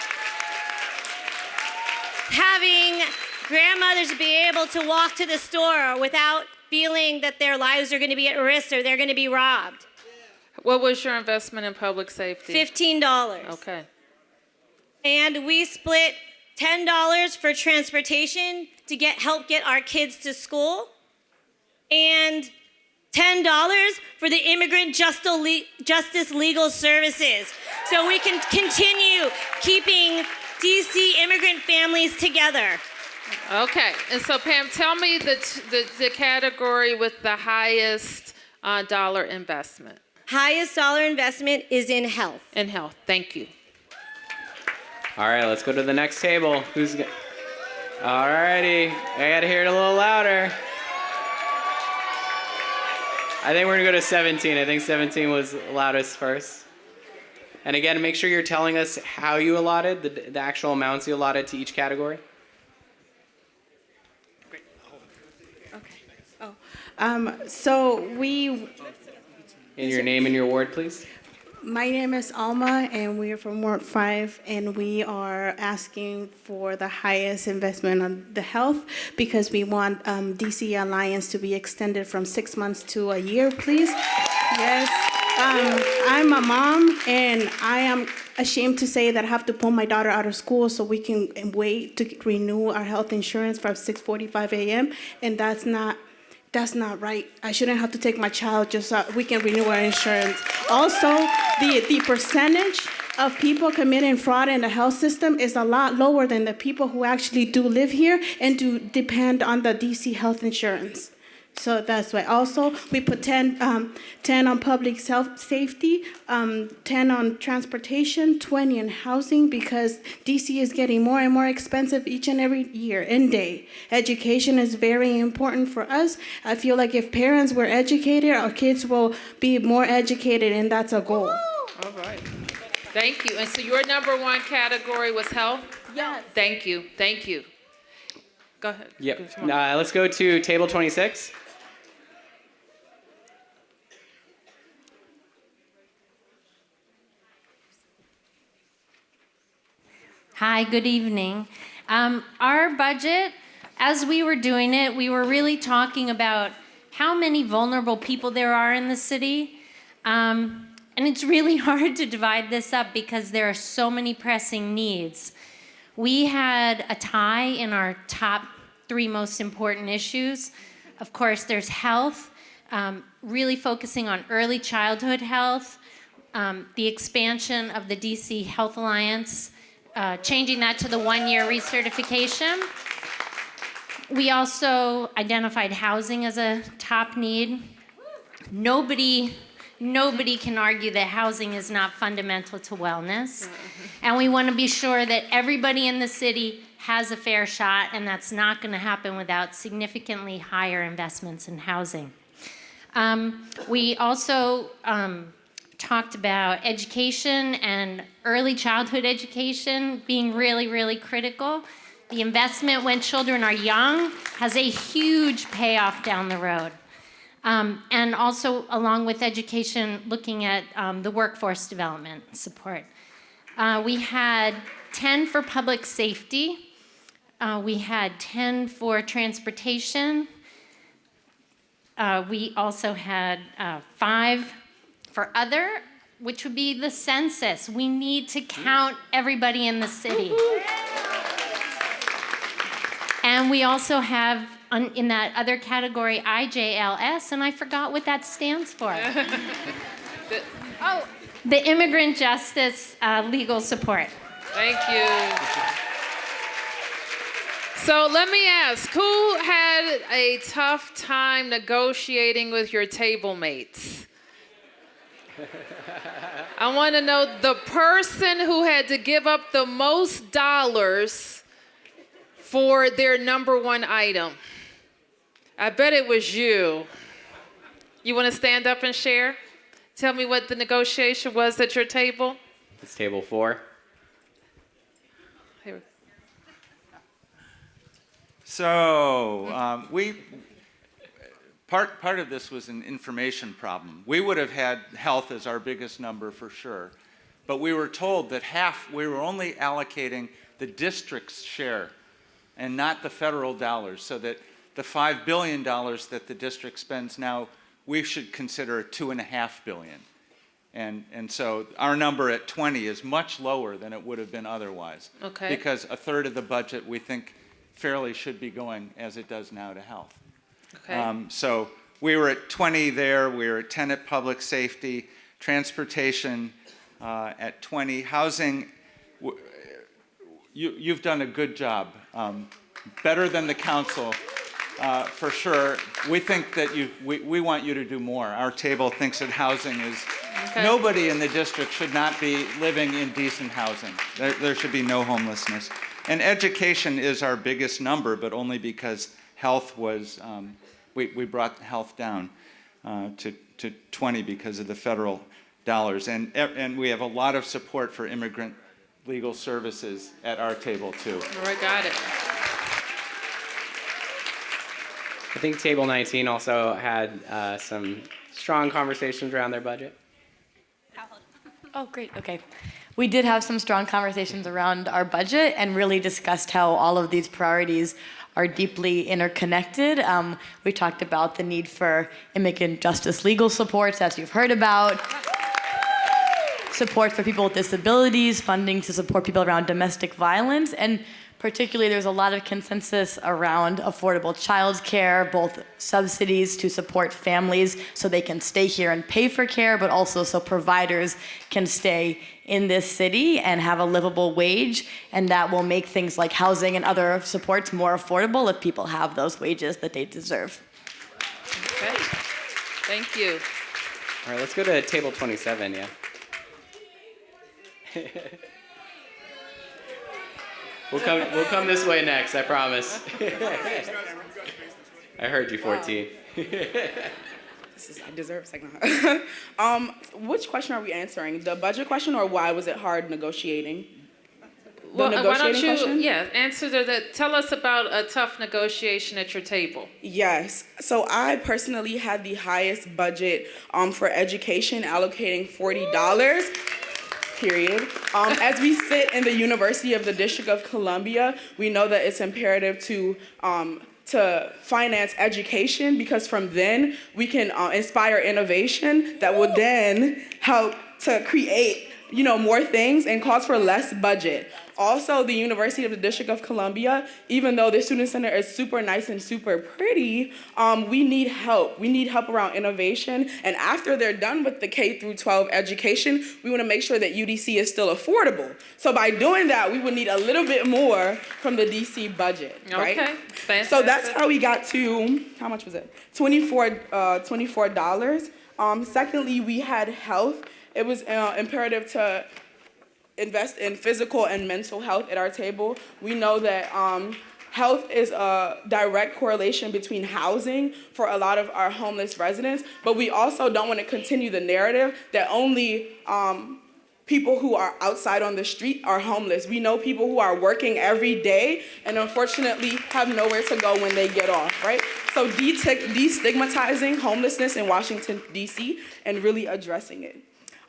Having grandmothers be able to walk to the store without feeling that their lives are going to be at risk or they're going to be robbed.
What was your investment in public safety?
$15.
Okay.
And we split $10 for transportation to help get our kids to school, and $10 for the immigrant justice legal services, so we can continue keeping DC immigrant families together.
Okay, and so Pam, tell me the category with the highest dollar investment.
Highest dollar investment is in health.
In health, thank you.
All right, let's go to the next table. All righty, I gotta hear it a little louder. I think we're gonna go to 17. I think 17 was loudest first. And again, make sure you're telling us how you allotted, the actual amounts you allotted to each category. In your name and your ward, please.
My name is Alma, and we are from Ward 5, and we are asking for the highest investment on the health because we want DC Alliance to be extended from 6 months to a year, please. Yes. I'm a mom, and I am ashamed to say that I have to pull my daughter out of school so we can wait to renew our health insurance from 6:45 a.m., and that's not right. I shouldn't have to take my child just so we can renew our insurance. Also, the percentage of people committing fraud in the health system is a lot lower than the people who actually do live here and do depend on the DC health insurance. So that's why. Also, we put 10 on public safety, 10 on transportation, 20 on housing, because DC is getting more and more expensive each and every year and day. Education is very important for us. I feel like if parents were educated, our kids will be more educated, and that's a goal.
All right. Thank you. And so your number one category was health? Yes. Thank you. Thank you. Go ahead.
Yep.
Come on.
Let's go to table 26.
Hi, good evening. Our budget, as we were doing it, we were really talking about how many vulnerable people there are in the city. And it's really hard to divide this up because there are so many pressing needs. We had a tie in our top 3 most important issues. Of course, there's health, really focusing on early childhood health, the expansion of the DC Health Alliance, changing that to the 1-year recertification. We also identified housing as a top need. Nobody can argue that housing is not fundamental to wellness. And we want to be sure that everybody in the city has a fair shot, and that's not going to happen without significantly higher investments in housing. We also talked about education and early childhood education being really, really critical. The investment when children are young has a huge payoff down the road. And also, along with education, looking at the workforce development support. We had 10 for public safety. We had 10 for transportation. We also had 5 for other, which would be the census. We need to count everybody in the city. And we also have, in that other category, IJLS, and I forgot what that stands for. The Immigrant Justice Legal Support.
Thank you. So let me ask, who had a tough time negotiating with your table mates? I want to know the person who had to give up the most dollars for their number 1 item. I bet it was you. You want to stand up and share? Tell me what the negotiation was at your table.
It's table 4.
Here.
So part of this was an information problem. We would have had health as our biggest number for sure, but we were told that we were only allocating the district's share and not the federal dollars, so that the $5 billion that the district spends now, we should consider $2.5 billion. And so our number at 20 is much lower than it would have been otherwise.
Okay.
Because a third of the budget we think fairly should be going, as it does now, to health.
Okay.
So we were at 20 there, we were at 10 at public safety, transportation at 20, housing. You've done a good job, better than the council, for sure. We think that we want you to do more. Our table thinks that housing is, nobody in the district should not be living in decent housing. There should be no homelessness. And education is our biggest number, but only because health was, we brought health down to 20 because of the federal dollars. And we have a lot of support for immigrant legal services at our table too.
All right, got it.
I think table 19 also had some strong conversations around their budget.
Oh, great. Okay. We did have some strong conversations around our budget and really discussed how all of these priorities are deeply interconnected. We talked about the need for immigrant justice legal supports, as you've heard about, support for people with disabilities, funding to support people around domestic violence, and particularly there's a lot of consensus around affordable childcare, both subsidies to support families so they can stay here and pay for care, but also so providers can stay in this city and have a livable wage, and that will make things like housing and other supports more affordable if people have those wages that they deserve.
Okay. Thank you.
All right, let's go to table 27, yeah. We'll come this way next, I promise. I heard you, 14.
I deserve a second. Which question are we answering? The budget question, or why was it hard negotiating?
Well, why don't you,
question?
answer that. Tell us about a tough negotiation at your table.
Yes. So I personally had the highest budget for education, allocating $40. Period. As we sit in the University of the District of Columbia, we know that it's imperative to finance education, because from then we can inspire innovation that will then help to create more things and calls for less budget. Also, the University of the District of Columbia, even though the Student Center is super nice and super pretty, we need help. We need help around innovation. And after they're done with the K through 12 education, we want to make sure that UDC is still affordable. So by doing that, we would need a little bit more from the DC budget, right?
Okay, fantastic.
So that's how we got to, how much was it? $24. Secondly, we had health. It was imperative to invest in physical and mental health at our table. We know that health is a direct correlation between housing for a lot of our homeless residents, but we also don't want to continue the narrative that only people who are outside on the street are homeless. We know people who are working every day and unfortunately have nowhere to go when they get off, right? So destigmatizing homelessness in Washington, D.C. and really addressing it.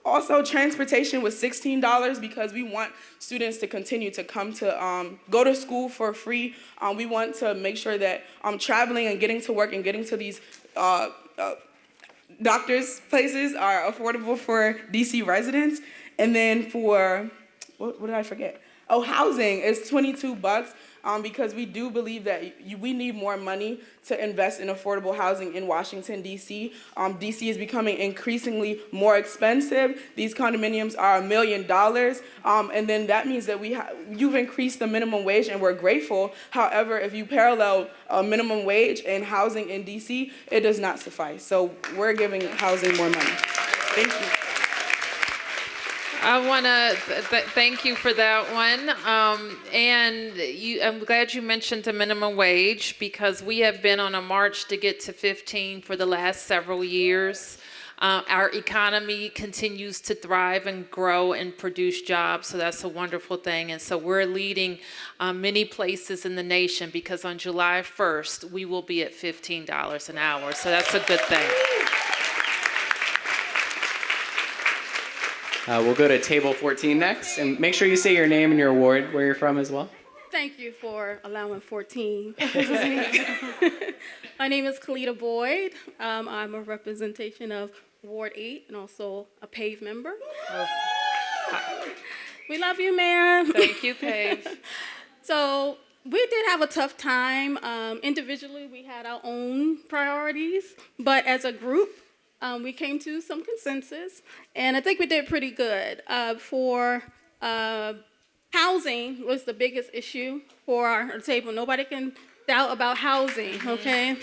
Also, transportation was $16 because we want students to continue to come to go to school for free. We want to make sure that traveling and getting to work and getting to these doctors' places are affordable for DC residents. And then for, what did I forget? Oh, housing is $22 because we do believe that we need more money to invest in affordable housing in Washington, D.C. D.C. is becoming increasingly more expensive. These condominiums are $1 million, and then that means that you've increased the minimum wage, and we're grateful. However, if you parallel minimum wage and housing in D.C., it does not suffice. So we're giving housing more money. Thank you.
I want to thank you for that one. I'm glad you mentioned the minimum wage because we have been on a march to get to 15 for the last several years. Our economy continues to thrive and grow and produce jobs, so that's a wonderful thing. And so we're leading many places in the nation because on July 1st, we will be at $15 an hour, so that's a good thing.
We'll go to table 14 next, and make sure you say your name and your ward, where you're from as well.
Thank you for allowing 14. My name is Kalita Boyd. I'm a representation of Ward 8 and also a PAVE member. We love you, Mayor.
Thank you, PAVE.
So we did have a tough time. Individually, we had our own priorities, but as a group, we came to some consensus, and I think we did pretty good. For housing was the biggest issue for our table. Nobody can doubt about housing, okay?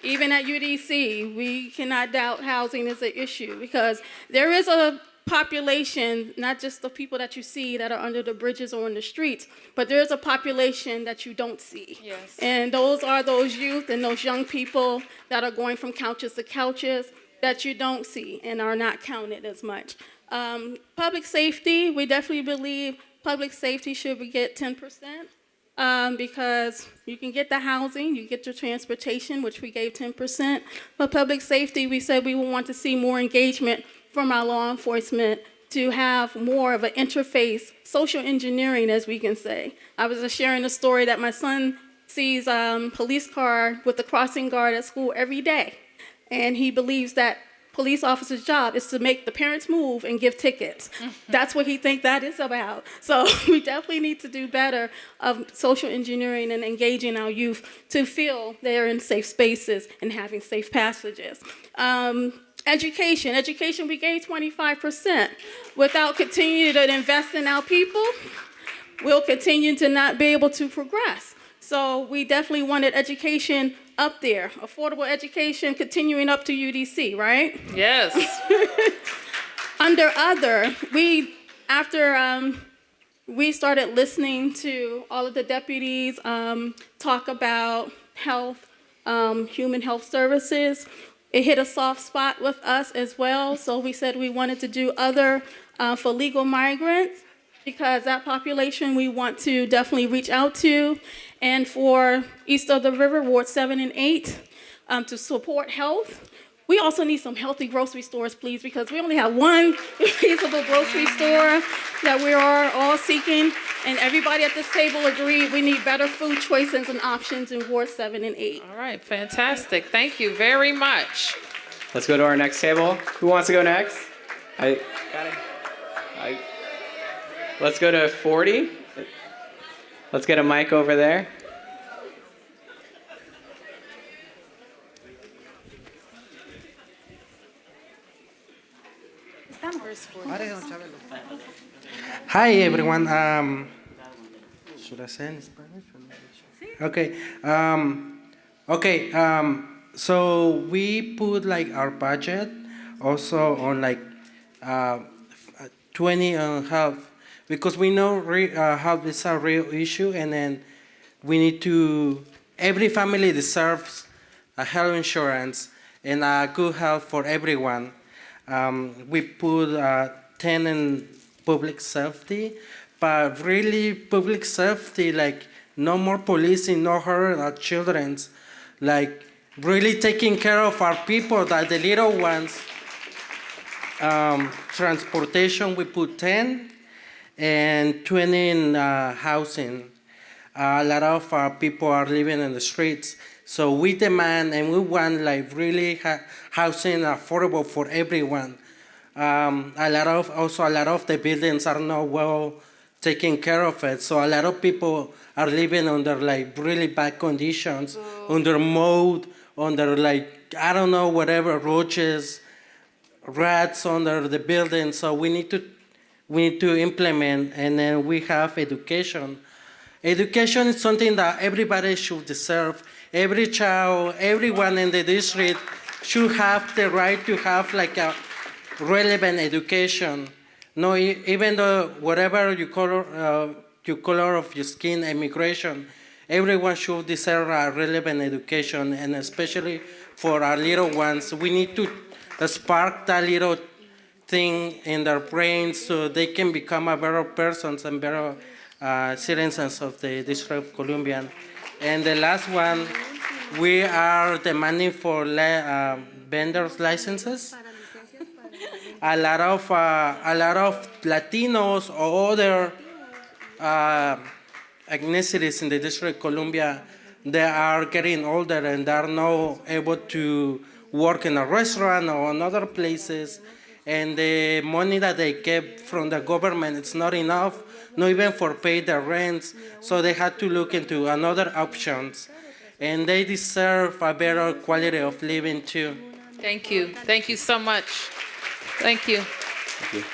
Even at UDC, we cannot doubt housing is an issue because there is a population, not just the people that you see that are under the bridges or in the streets, but there is a population that you don't see.
Yes.
And those are those youth and those young people that are going from couches to couches that you don't see and are not counted as much. Public safety, we definitely believe public safety should get 10%. Because you can get the housing, you get your transportation, which we gave 10%. But public safety, we said we would want to see more engagement from our law enforcement to have more of an interface, social engineering, as we can say. I was just sharing a story that my son sees a police car with the crossing guard at school every day. And he believes that police officer's job is to make the parents move and give tickets. That's what he thinks that is about. So we definitely need to do better of social engineering and engaging our youth to feel they're in safe spaces and having safe passages. Education, we gave 25%. Without continuing to invest in our people, we'll continue to not be able to progress. So we definitely wanted education up there. Affordable education continuing up to UDC, right?
Yes.
Under other, after we started listening to all of the deputies talk about health, human health services, it hit a soft spot with us as well. So we said we wanted to do other for legal migrants because that population we want to definitely reach out to. And for east of the river, Ward 7 and 8, to support health. We also need some healthy grocery stores, please, because we only have one feasible grocery store that we are all seeking. And everybody at this table agreed we need better food choices and options in Ward 7 and 8.
All right, fantastic. Thank you very much.
Let's go to our next table. Who wants to go next? Let's go to 40. Let's get a mic over there.
Hi everyone. Should I say in Spanish? Okay. So we put like our budget also on like 20 on health because we know health is a real issue, and then we need to. Every family deserves a health insurance and a good health for everyone. We put 10 in public safety, but really public safety, like no more policing, no hurt our children's, like really taking care of our people, that the little ones. Transportation, we put 10, and 20 in housing. A lot of our people are living in the streets, so we demand and we want like really housing affordable for everyone. A lot of the buildings are not well taken care of it, so a lot of people are living under like really bad conditions, under mold, under like I don't know whatever roaches, rats under the building. So we need to implement, and then we have education. Education is something that everybody should deserve. Every child, everyone in the district should have the right to have like a relevant education. No, even though whatever your color of your skin, immigration, everyone should deserve a relevant education, and especially for our little ones, we need to spark that little thing in their brains so they can become a better persons and better citizens of the District of Columbia. And the last one, we are demanding for vendors licenses. A lot of Latinos or other ethnicities in the District of Columbia, they are getting older and they are not able to work in a restaurant or in other places, and the money that they get from the government, it's not enough, not even for pay their rents, so they had to look into another options, and they deserve a better quality of living too.
Thank you. Thank you so much. Thank you.
Thank you.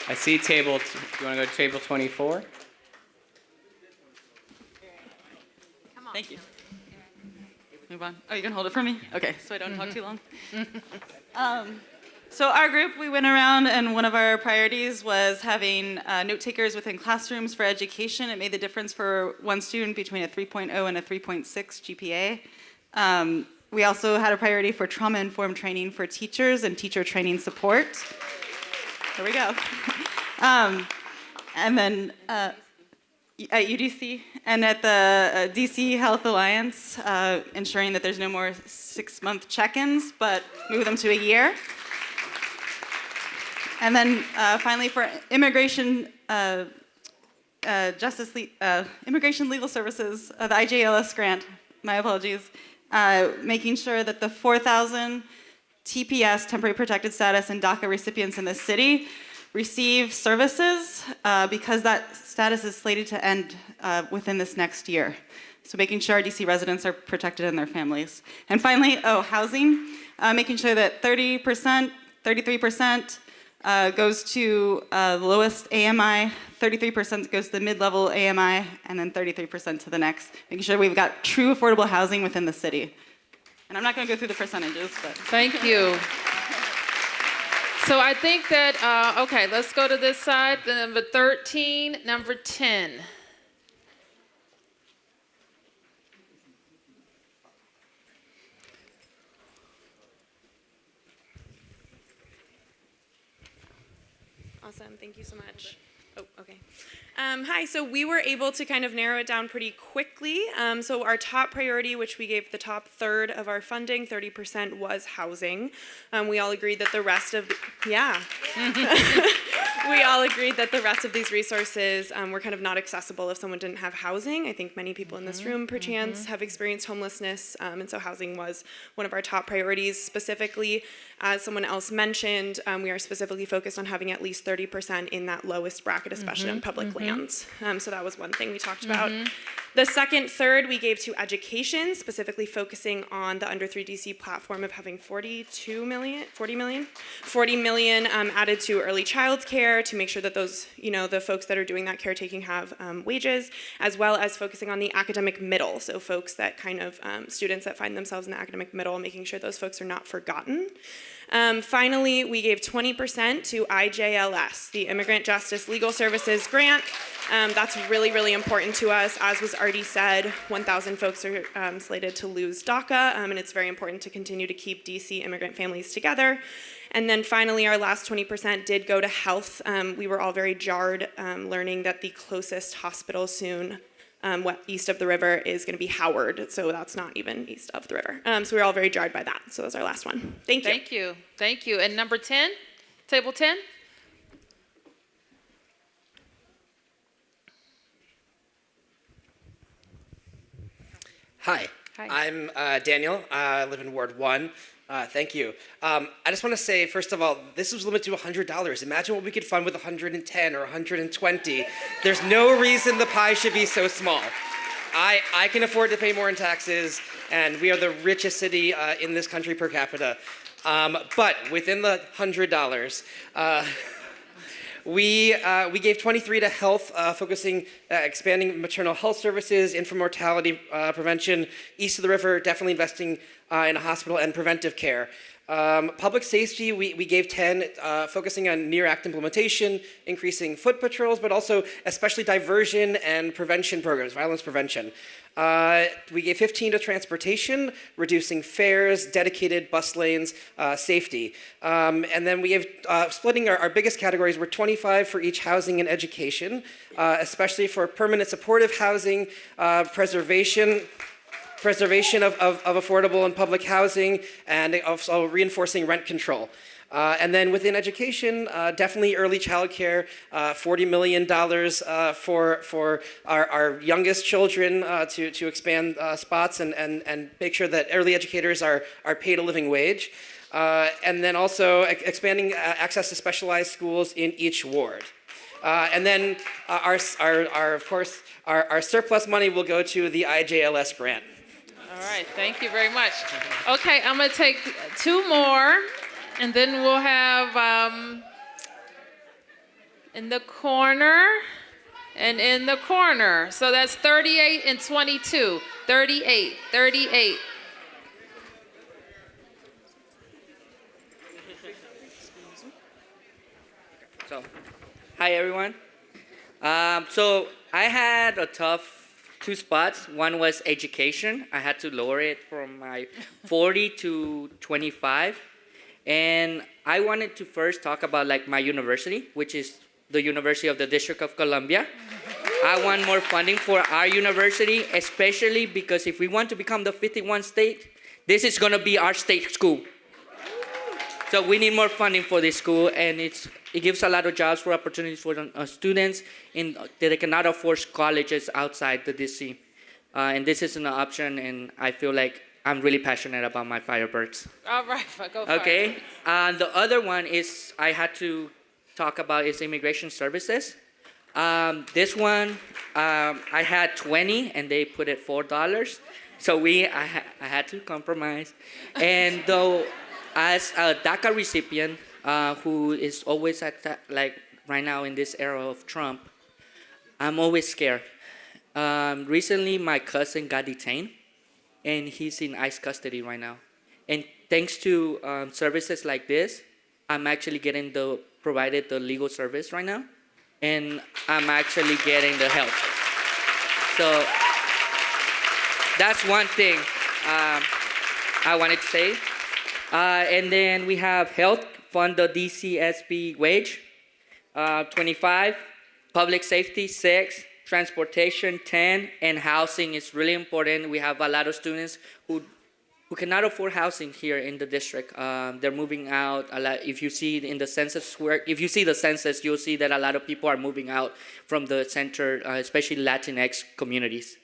I see table, you want to go to table 24?
Thank you. Move on. Oh, you can hold it for me? Okay, so I don't talk too long. So our group, we went around, and one of our priorities was having note takers within classrooms for education. It made the difference for one student between a 3.0 and a 3.6 GPA. We also had a priority for trauma-informed training for teachers and teacher training support. There we go. And then at UDC and at the DC Health Alliance, ensuring that there's no more 6-month check-ins, but move them to a year. And then finally for immigration immigration legal services, the IJLS grant, my apologies, making sure that the 4,000 TPS, temporary protected status, and DACA recipients in the city receive services because that status is slated to end within this next year. So making sure our DC residents are protected and their families. And finally, housing, making sure that 30%, 33% goes to the lowest AMI, 33% goes to the mid-level AMI, and then 33% to the next, making sure we've got true affordable housing within the city. And I'm not going to go through the percentages, but...
Thank you. So I think that, okay, let's go to this side. The number 13, number 10.
Awesome, thank you so much. Oh, okay. Hi, so we were able to kind of narrow it down pretty quickly. So our top priority, which we gave the top third of our funding, 30%, was housing. We all agreed that the rest of, we all agreed that the rest of these resources were kind of not accessible if someone didn't have housing. I think many people in this room, perchance, have experienced homelessness, and so housing was one of our top priorities. Specifically, as someone else mentioned, we are specifically focused on having at least 30% in that lowest bracket, especially on public lands. So that was one thing we talked about. The second third we gave to education, specifically focusing on the Under 3 DC platform of having 40 million added to early child care to make sure that those, the folks that are doing that caretaking have wages, as well as focusing on the academic middle. So folks that kind of, students that find themselves in the academic middle, making sure those folks are not forgotten. Finally, we gave 20% to IJLS, the Immigrant Justice Legal Services Grant. That's really, really important to us. As was already said, 1,000 folks are slated to lose DACA, and it's very important to continue to keep DC immigrant families together. And then finally, our last 20% did go to health. We were all very jarred learning that the closest hospital soon east of the river is going to be Howard, so that's not even east of the river. So we're all very jarred by that. So that was our last one. Thank you.
Thank you. Thank you. And number 10, table 10.
Hi. I'm Daniel. I live in Ward 1. Thank you. I just want to say, first of all, this was limited to $100. Imagine what we could fund with 110 or 120. There's no reason the pie should be so small. I can afford to pay more in taxes, and we are the richest city in this country per capita. But within the $100, we gave 23 to health, focusing, expanding maternal health services, infant mortality prevention. East of the river, definitely investing in a hospital and preventive care. Public safety, we gave 10, focusing on near act implementation, increasing foot patrols, but also especially diversion and prevention programs, violence prevention. We gave 15 to transportation, reducing fares, dedicated bus lanes, safety. And then we gave, splitting our biggest categories, were 25 for each housing and education, especially for permanent supportive housing, preservation of affordable and public housing, and also reinforcing rent control. And then within education, definitely early child care, $40 million for our youngest children to expand spots and make sure that early educators are paid a living wage. And then also expanding access to specialized schools in each ward. And then of course, our surplus money will go to the IJLS grant.
All right, thank you very much. Okay, I'm going to take two more, and then we'll have in the corner and in the corner. So that's 38 and 22. 38.
So, hi everyone. So I had a tough two spots. One was education. I had to lower it from my 40 to 25. And I wanted to first talk about like my university, which is the University of the District of Columbia. I want more funding for our university, especially because if we want to become the 51st state, this is gonna be our state school. So we need more funding for this school, and it gives a lot of jobs for opportunities for students that they cannot afford colleges outside the DC. And this is an option, and I feel like I'm really passionate about my Firebirds.
All right, go for it.
Okay, the other one is I had to talk about is immigration services. This one, I had 20, and they put it $4. So I had to compromise. And though, as a DACA recipient who is always like right now in this era of Trump, I'm always scared. Recently, my cousin got detained, and he's in ICE custody right now. And thanks to services like this, I'm actually getting provided the legal service right now, and I'm actually getting the help. So that's one thing I wanted to say. And then we have health, fund the DCSB wage, 25. public safety 6, transportation 10, and housing is really important. We have a lot of students who cannot afford housing here in the district. They're moving out a lot. If you see in the census work, if you see the census, you'll see that a lot of people are moving out from the center, especially Latinx communities,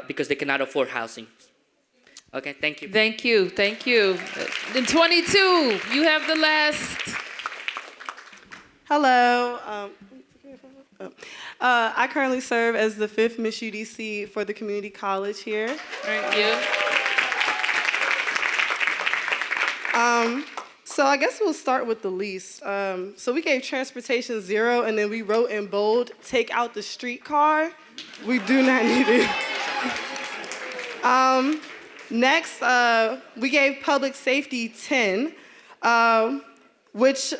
because they cannot afford housing. Okay, thank you.
Thank you, thank you. Then 22, you have the last.
Hello. I currently serve as the 5th Miss UDC for the community college here.
Thank you.
So I guess we'll start with the least. So we gave transportation 0, and then we wrote in bold, take out the streetcar. We do not need it. Next, we gave public safety 10, which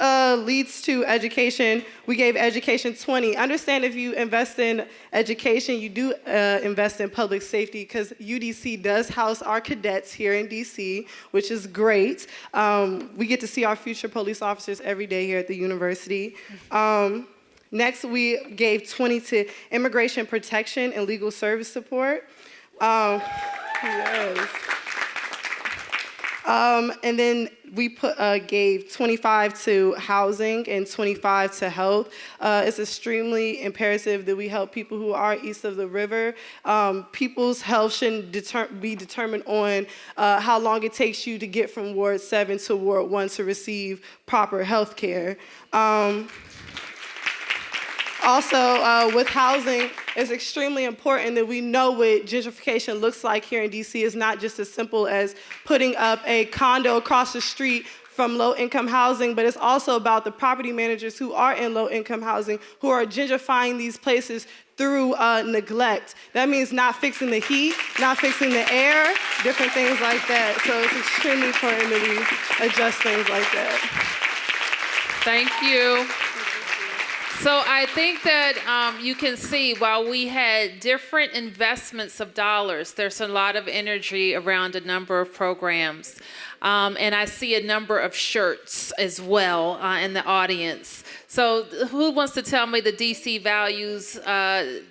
leads to education. We gave education 20. Understand if you invest in education, you do invest in public safety, because UDC does house our cadets here in DC, which is great. We get to see our future police officers every day here at the university. Next, we gave 20 to immigration protection and legal service support. Yes. And then we gave 25 to housing and 25 to health. It's extremely imperative that we help people who are east of the river. People's health shouldn't be determined on how long it takes you to get from Ward 7 to Ward 1 to receive proper health care. Also, with housing, it's extremely important that we know what gentrification looks like here in DC. It's not just as simple as putting up a condo across the street from low-income housing, but it's also about the property managers who are in low-income housing who are gentrifying these places through neglect. That means not fixing the heat, not fixing the air, different things like that. So it's extremely important that we adjust things like that.
Thank you. So I think that you can see, while we had different investments of dollars, there's a lot of energy around a number of programs. And I see a number of shirts as well in the audience. So who wants to tell me the DC Values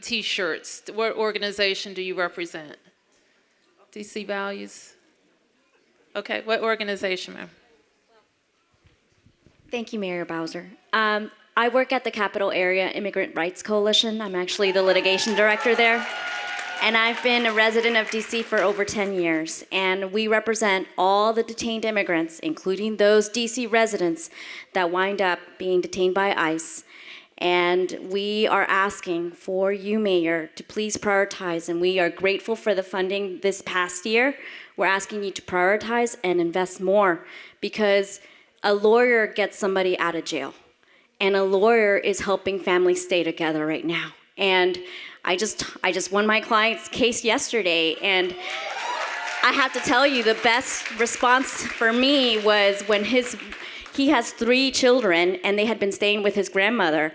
t-shirts? What organization do you represent? DC Values? Okay, what organization, ma'am?
Thank you, Mayor Bowser. I work at the Capital Area Immigrant Rights Coalition. I'm actually the litigation director there. And I've been a resident of DC for over 10 years. And we represent all the detained immigrants, including those DC residents that wind up being detained by ICE. And we are asking for you, Mayor, to please prioritize. And we are grateful for the funding this past year. We're asking you to prioritize and invest more, because a lawyer gets somebody out of jail. And a lawyer is helping families stay together right now. And I just won my client's case yesterday, and I have to tell you, the best response for me was when he has 3 children, and they had been staying with his grandmother,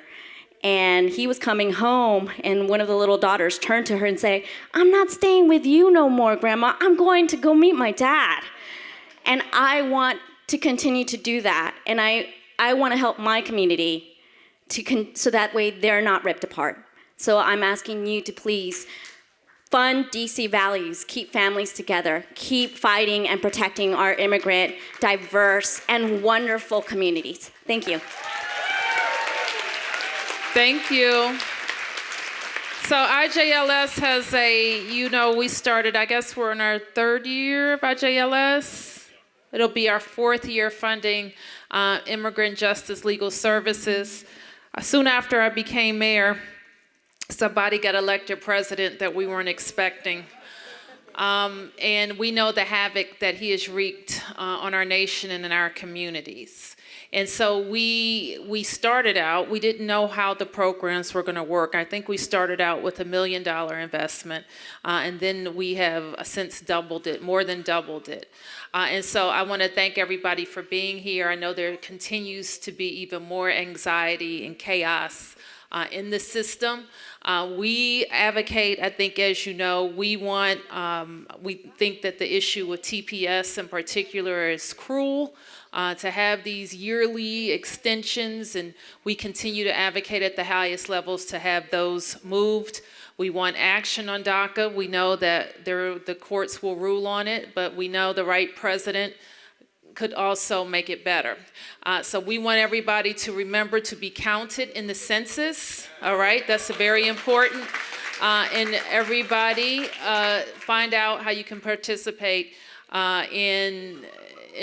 and he was coming home, and one of the little daughters turned to her and said, "I'm not staying with you no more, Grandma. I'm going to go meet my dad." And I want to continue to do that, and I want to help my community so that way they're not ripped apart. So I'm asking you to please fund DC Values, keep families together, keep fighting and protecting our immigrant, diverse, and wonderful communities. Thank you.
Thank you. So IJLS has we started, I guess we're in our 3rd year of IJLS. It'll be our 4th year funding immigrant justice legal services. Soon after I became mayor, somebody got elected president that we weren't expecting. And we know the havoc that he has wreaked on our nation and in our communities. And so we started out, we didn't know how the programs were going to work. I think we started out with $1 million investment, and then we have since doubled it, more than doubled it. And so I want to thank everybody for being here. I know there continues to be even more anxiety and chaos in the system. We advocate, I think, as you know, we think that the issue with TPS in particular is cruel. to have these yearly extensions, and we continue to advocate at the highest levels to have those moved. We want action on DACA. We know that the courts will rule on it, but we know the right president could also make it better. So we want everybody to remember to be counted in the census, all right? That's very important. And everybody find out how you can participate in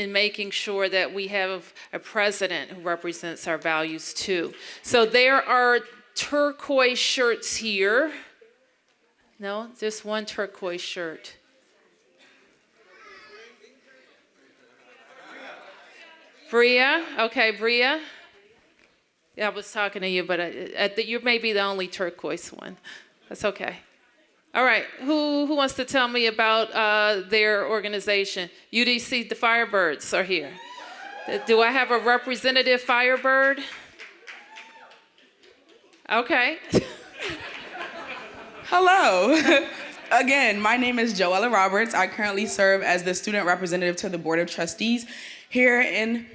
making sure that we have a president who represents our values too. So there are turquoise shirts here. No, just one turquoise shirt. Bria, okay, Bria. Yeah, I was talking to you, but you may be the only turquoise one. That's okay. All right, who wants to tell me about their organization? UDC, the Firebirds are here. Do I have a representative Firebird? Okay.
Hello. Again, my name is Joella Roberts. I currently serve as the student representative to the Board of Trustees here in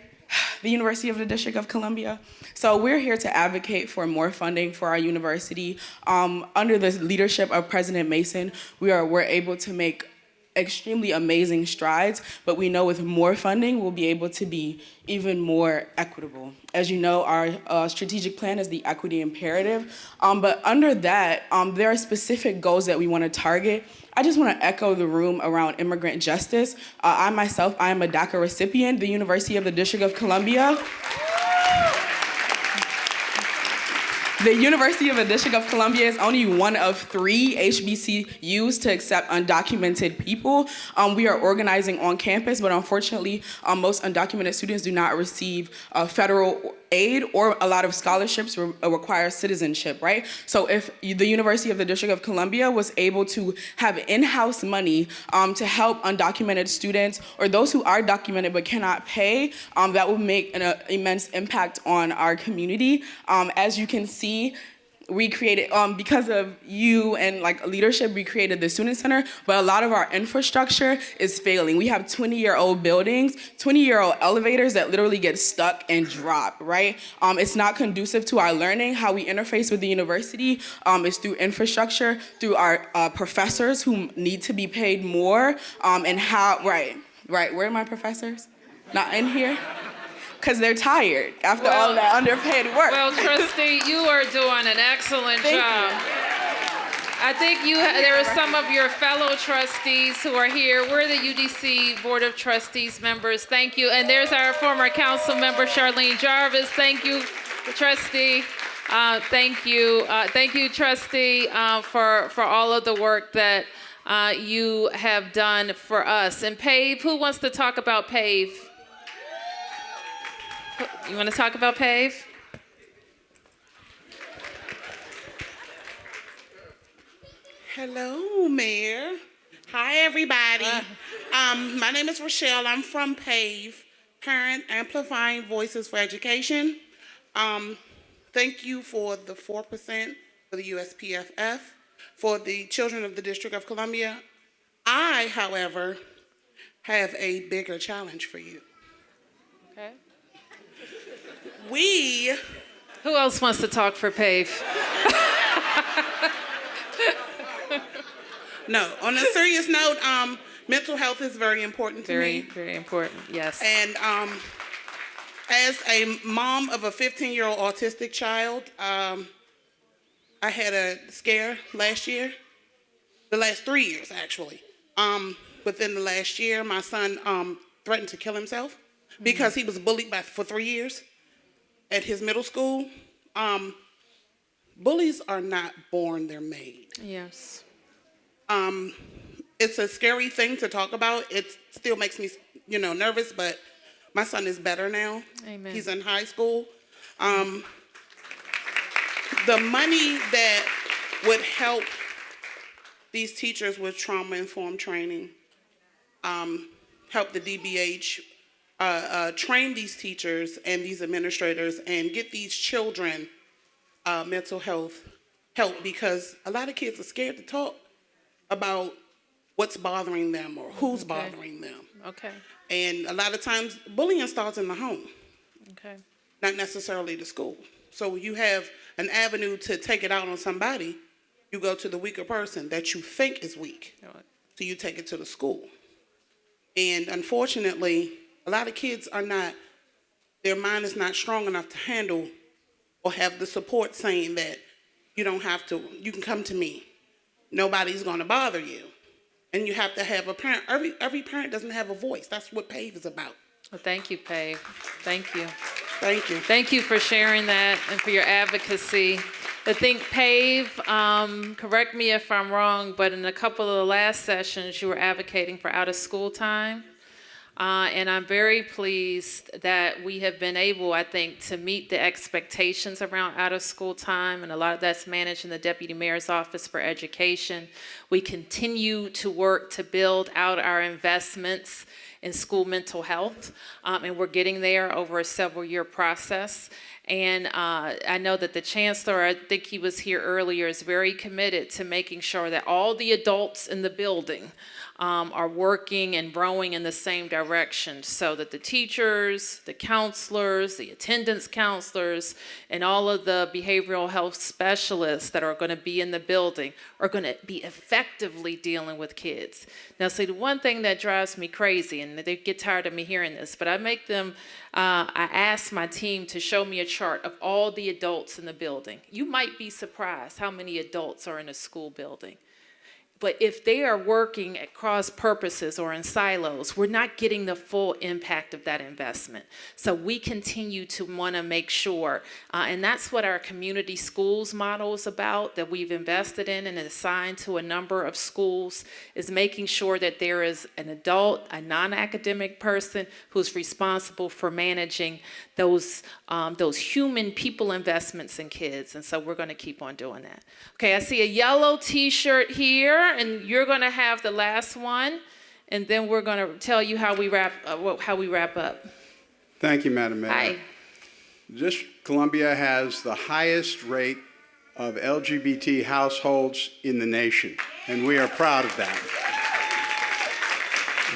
the University of the District of Columbia. So we're here to advocate for more funding for our university. Under the leadership of President Mason, we're able to make extremely amazing strides, but we know with more funding, we'll be able to be even more equitable. As you know, our strategic plan is the equity imperative, but under that, there are specific goals that we want to target. I just want to echo the room around immigrant justice. I myself, I am a DACA recipient, the University of the District of Columbia. The University of the District of Columbia is only one of 3 HBCUs to accept undocumented people. We are organizing on campus, but unfortunately, most undocumented students do not receive federal aid, or a lot of scholarships require citizenship, right? So if the University of the District of Columbia was able to have in-house money to help undocumented students or those who are documented but cannot pay, that would make an immense impact on our community. As you can see, we created, because of you and leadership, we created the Student Center, but a lot of our infrastructure is failing. We have 20-year-old buildings, 20-year-old elevators that literally get stuck and drop, right? It's not conducive to our learning. How we interface with the university is through infrastructure, through our professors who need to be paid more, and how, right, where are my professors? Not in here? Because they're tired after all that underpaid work.
Well, Trustee, you are doing an excellent job. I think there are some of your fellow trustees who are here. We're the UDC Board of Trustees members. Thank you. And there's our former council member, Charlene Jarvis. Thank you, Trustee. Thank you. Thank you, Trustee, for all of the work that you have done for us. And PAVE, who wants to talk about PAVE? You want to talk about PAVE?
Hello, Mayor. Hi, everybody. My name is Rochelle. I'm from PAVE, Parent Amplifying Voices for Education. Thank you for the 4% for the USPFF, for the children of the District of Columbia. I, however, have a bigger challenge for you.
Okay.
Who
else wants to talk for PAVE?
No, on a serious note, mental health is very important to me.
Very important, yes.
And as a mom of a 15-year-old autistic child, I had a scare last year, the last 3 years, actually. Within the last year, my son threatened to kill himself because he was bullied for 3 years at his middle school. Bullies are not born, they're made.
Yes.
It's a scary thing to talk about. It still makes me, nervous, but my son is better now.
Amen.
He's in high school. The money that would help these teachers with trauma-informed training, help the DBH train these teachers and these administrators and get these children mental health help, because a lot of kids are scared to talk about what's bothering them or who's bothering them.
Okay.
And a lot of times, bullying starts in the home,
Okay.
not necessarily the school. So you have an avenue to take it out on somebody. You go to the weaker person that you think is weak. So you take it to the school. And unfortunately, a lot of kids are not, their mind is not strong enough to handle or have the support saying that you don't have to, you can come to me. Nobody's going to bother you. And you have to have a parent. Every parent doesn't have a voice. That's what PAVE is about.
Well, thank you, Pave. Thank you.
Thank you.
Thank you for sharing that and for your advocacy. I think PAVE, correct me if I'm wrong, but in a couple of the last sessions, you were advocating for out-of-school time. And I'm very pleased that we have been able, I think, to meet the expectations around out-of-school time, and a lot of that's managed in the Deputy Mayor's Office for Education. We continue to work to build out our investments in school mental health, and we're getting there over a several-year process. And I know that the chancellor, I think he was here earlier, is very committed to making sure that all the adults in the building are working and rowing in the same direction, so that the teachers, the counselors, the attendance counselors, and all of the behavioral health specialists that are going to be in the building are going to be effectively dealing with kids. Now, see, the one thing that drives me crazy, and they get tired of me hearing this, but I ask my team to show me a chart of all the adults in the building. You might be surprised how many adults are in a school building. But if they are working at cross purposes or in silos, we're not getting the full impact of that investment. So we continue to want to make sure, and that's what our community schools model is about, that we've invested in and assigned to a number of schools, is making sure that there is an adult, a non-academic person who's responsible for managing those human people investments in kids. And so we're going to keep on doing that. Okay, I see a yellow t-shirt here. And you're going to have the last one, and then we're going to tell you how we wrap up.
Thank you, Madam Mayor.
Hi.
Columbia has the highest rate of LGBT households in the nation, and we are proud of that.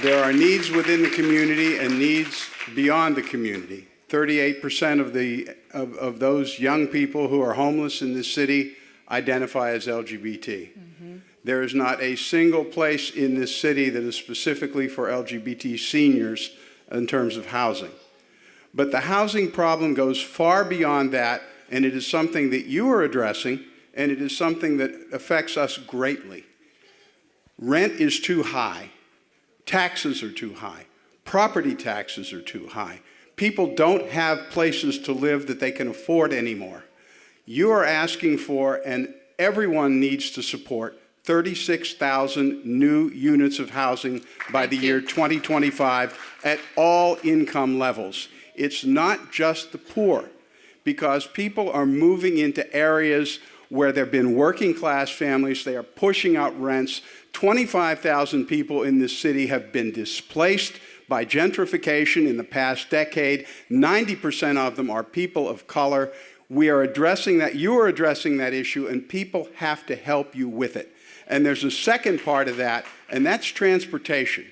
There are needs within the community and needs beyond the community. 38% of those young people who are homeless in this city identify as LGBT. There is not a single place in this city that is specifically for LGBT seniors in terms of housing. But the housing problem goes far beyond that, and it is something that you are addressing, and it is something that affects us greatly. Rent is too high. Taxes are too high. Property taxes are too high. People don't have places to live that they can afford anymore. You are asking for, and everyone needs to support, 36,000 new units of housing by the year 2025 at all income levels. It's not just the poor, because people are moving into areas where there have been working class families. They are pushing out rents. 25,000 people in this city have been displaced by gentrification in the past decade. 90% of them are people of color. We are addressing that. You are addressing that issue, and people have to help you with it. And there's a second part of that, and that's transportation.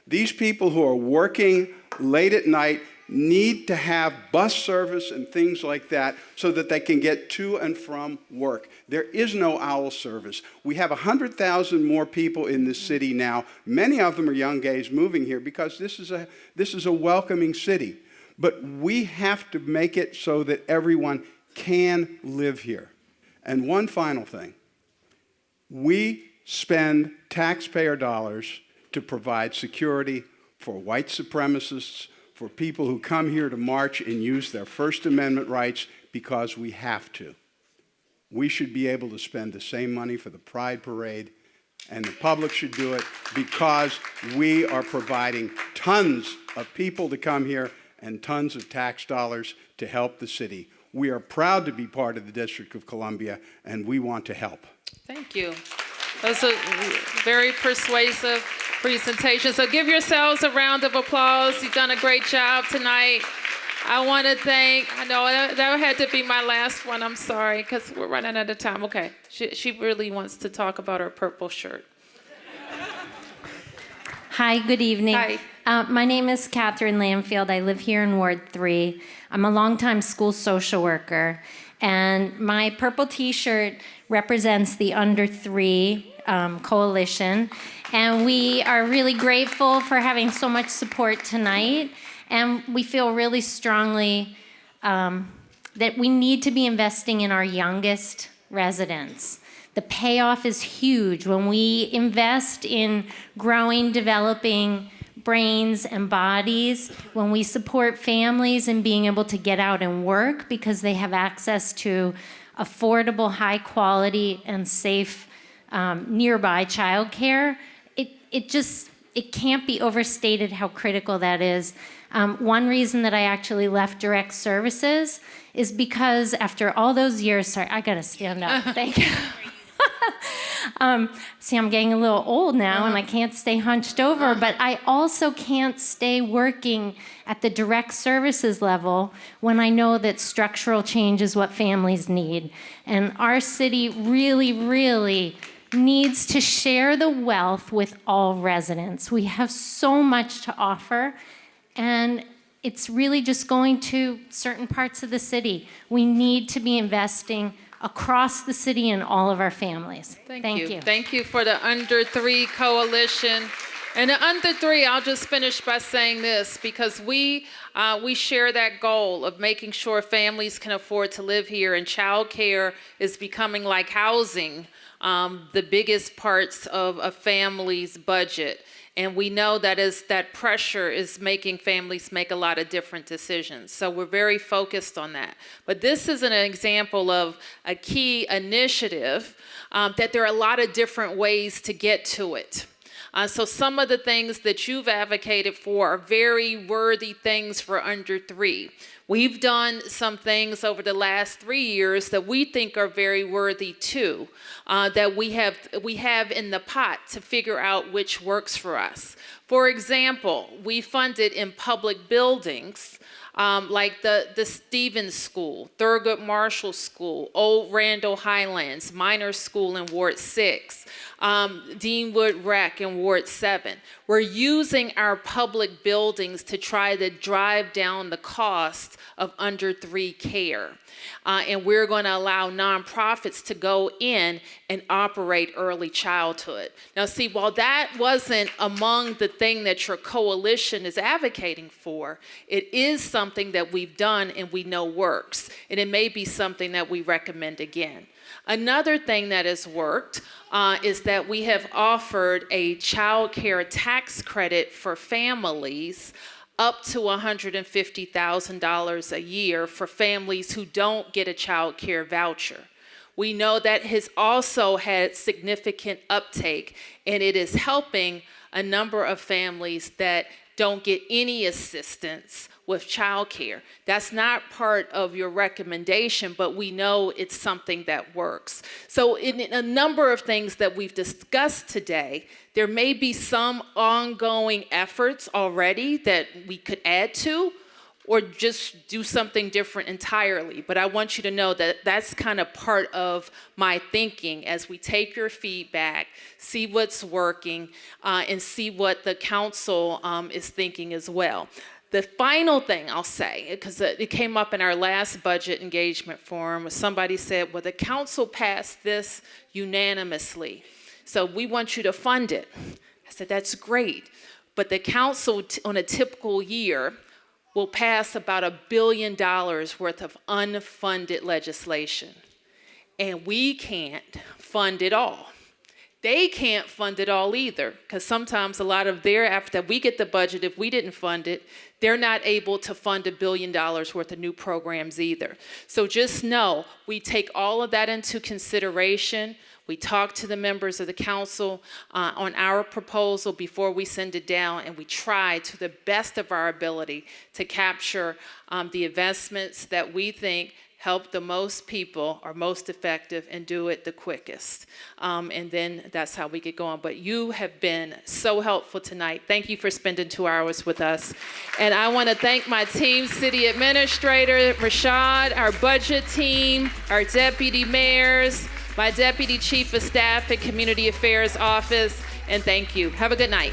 These people who are working late at night need to have bus service and things like that so that they can get to and from work. There is no OWL service. We have 100,000 more people in this city now. Many of them are young gays moving here because this is a welcoming city. But we have to make it so that everyone can live here. And one final thing. We spend taxpayer dollars to provide security for white supremacists, for people who come here to march and use their First Amendment rights because we have to. We should be able to spend the same money for the Pride Parade, and the public should do it because we are providing tons of people to come here and tons of tax dollars to help the city. We are proud to be part of the District of Columbia, and we want to help.
Thank you. That's a very persuasive presentation. So give yourselves a round of applause. You've done a great job tonight. I want to thank, I know that had to be my last one. I'm sorry, because we're running out of time. Okay. She really wants to talk about her purple shirt.
Hi, good evening.
Hi.
My name is Catherine Lamfield. I live here in Ward 3. I'm a longtime school social worker, and my purple T-shirt represents the Under 3 Coalition, and we are really grateful for having so much support tonight, and we feel really strongly that we need to be investing in our youngest residents. The payoff is huge when we invest in growing, developing brains and bodies, when we support families in being able to get out and work because they have access to affordable, high quality, and safe nearby childcare. It can't be overstated how critical that is. One reason that I actually left direct services is because after all those years, sorry, I gotta stand up, thank you. See, I'm getting a little old now and I can't stay hunched over, but I also can't stay working at the direct services level when I know that structural change is what families need. And our city really, really needs to share the wealth with all residents. We have so much to offer, and it's really just going to certain parts of the city. We need to be investing across the city and all of our families. Thank you.
Thank you for the Under 3 Coalition. And the Under 3, I'll just finish by saying this, because we share that goal of making sure families can afford to live here, and childcare is becoming like housing, the biggest parts of a family's budget. And we know that that pressure is making families make a lot of different decisions. So we're very focused on that. But this is an example of a key initiative that there are a lot of different ways to get to it. So some of the things that you've advocated for are very worthy things for Under 3. We've done some things over the last 3 years that we think are very worthy too, that we have in the pot to figure out which works for us. For example, we funded in public buildings like the Stevens School, Thurgood Marshall School, Old Randall Highlands, Minor School in Ward 6, Deanwood Rec in Ward 7. We're using our public buildings to try to drive down the cost of Under 3 care. And we're going to allow nonprofits to go in and operate early childhood. Now, see, while that wasn't among the thing that your coalition is advocating for, it is something that we've done and we know works. And it may be something that we recommend again. Another thing that has worked is that we have offered a child care tax credit for families up to $150,000 a year for families who don't get a child care voucher. We know that has also had significant uptake, and it is helping a number of families that don't get any assistance with child care. That's not part of your recommendation, but we know it's something that works. So in a number of things that we've discussed today, there may be some ongoing efforts already that we could add to, or just do something different entirely. But I want you to know that that's kind of part of my thinking as we take your feedback, see what's working, and see what the council is thinking as well. The final thing I'll say, because it came up in our last budget engagement forum, somebody said, well, the council passed this unanimously, so we want you to fund it. I said, that's great, but the council on a typical year will pass about $1 billion worth of unfunded legislation. And we can't fund it all. They can't fund it all either, because sometimes a lot of after we get the budget, if we didn't fund it, they're not able to fund $1 billion worth of new programs either. So just know, we take all of that into consideration. We talk to the members of the council on our proposal before we send it down, and we try to the best of our ability to capture the investments that we think help the most people, are most effective, and do it the quickest. And then that's how we get going. But you have been so helpful tonight. Thank you for spending 2 hours with us. And I want to thank my team, City Administrator Rashad, our budget team, our deputy mayors, my Deputy Chief of Staff and Community Affairs Office, and thank you. Have a good night.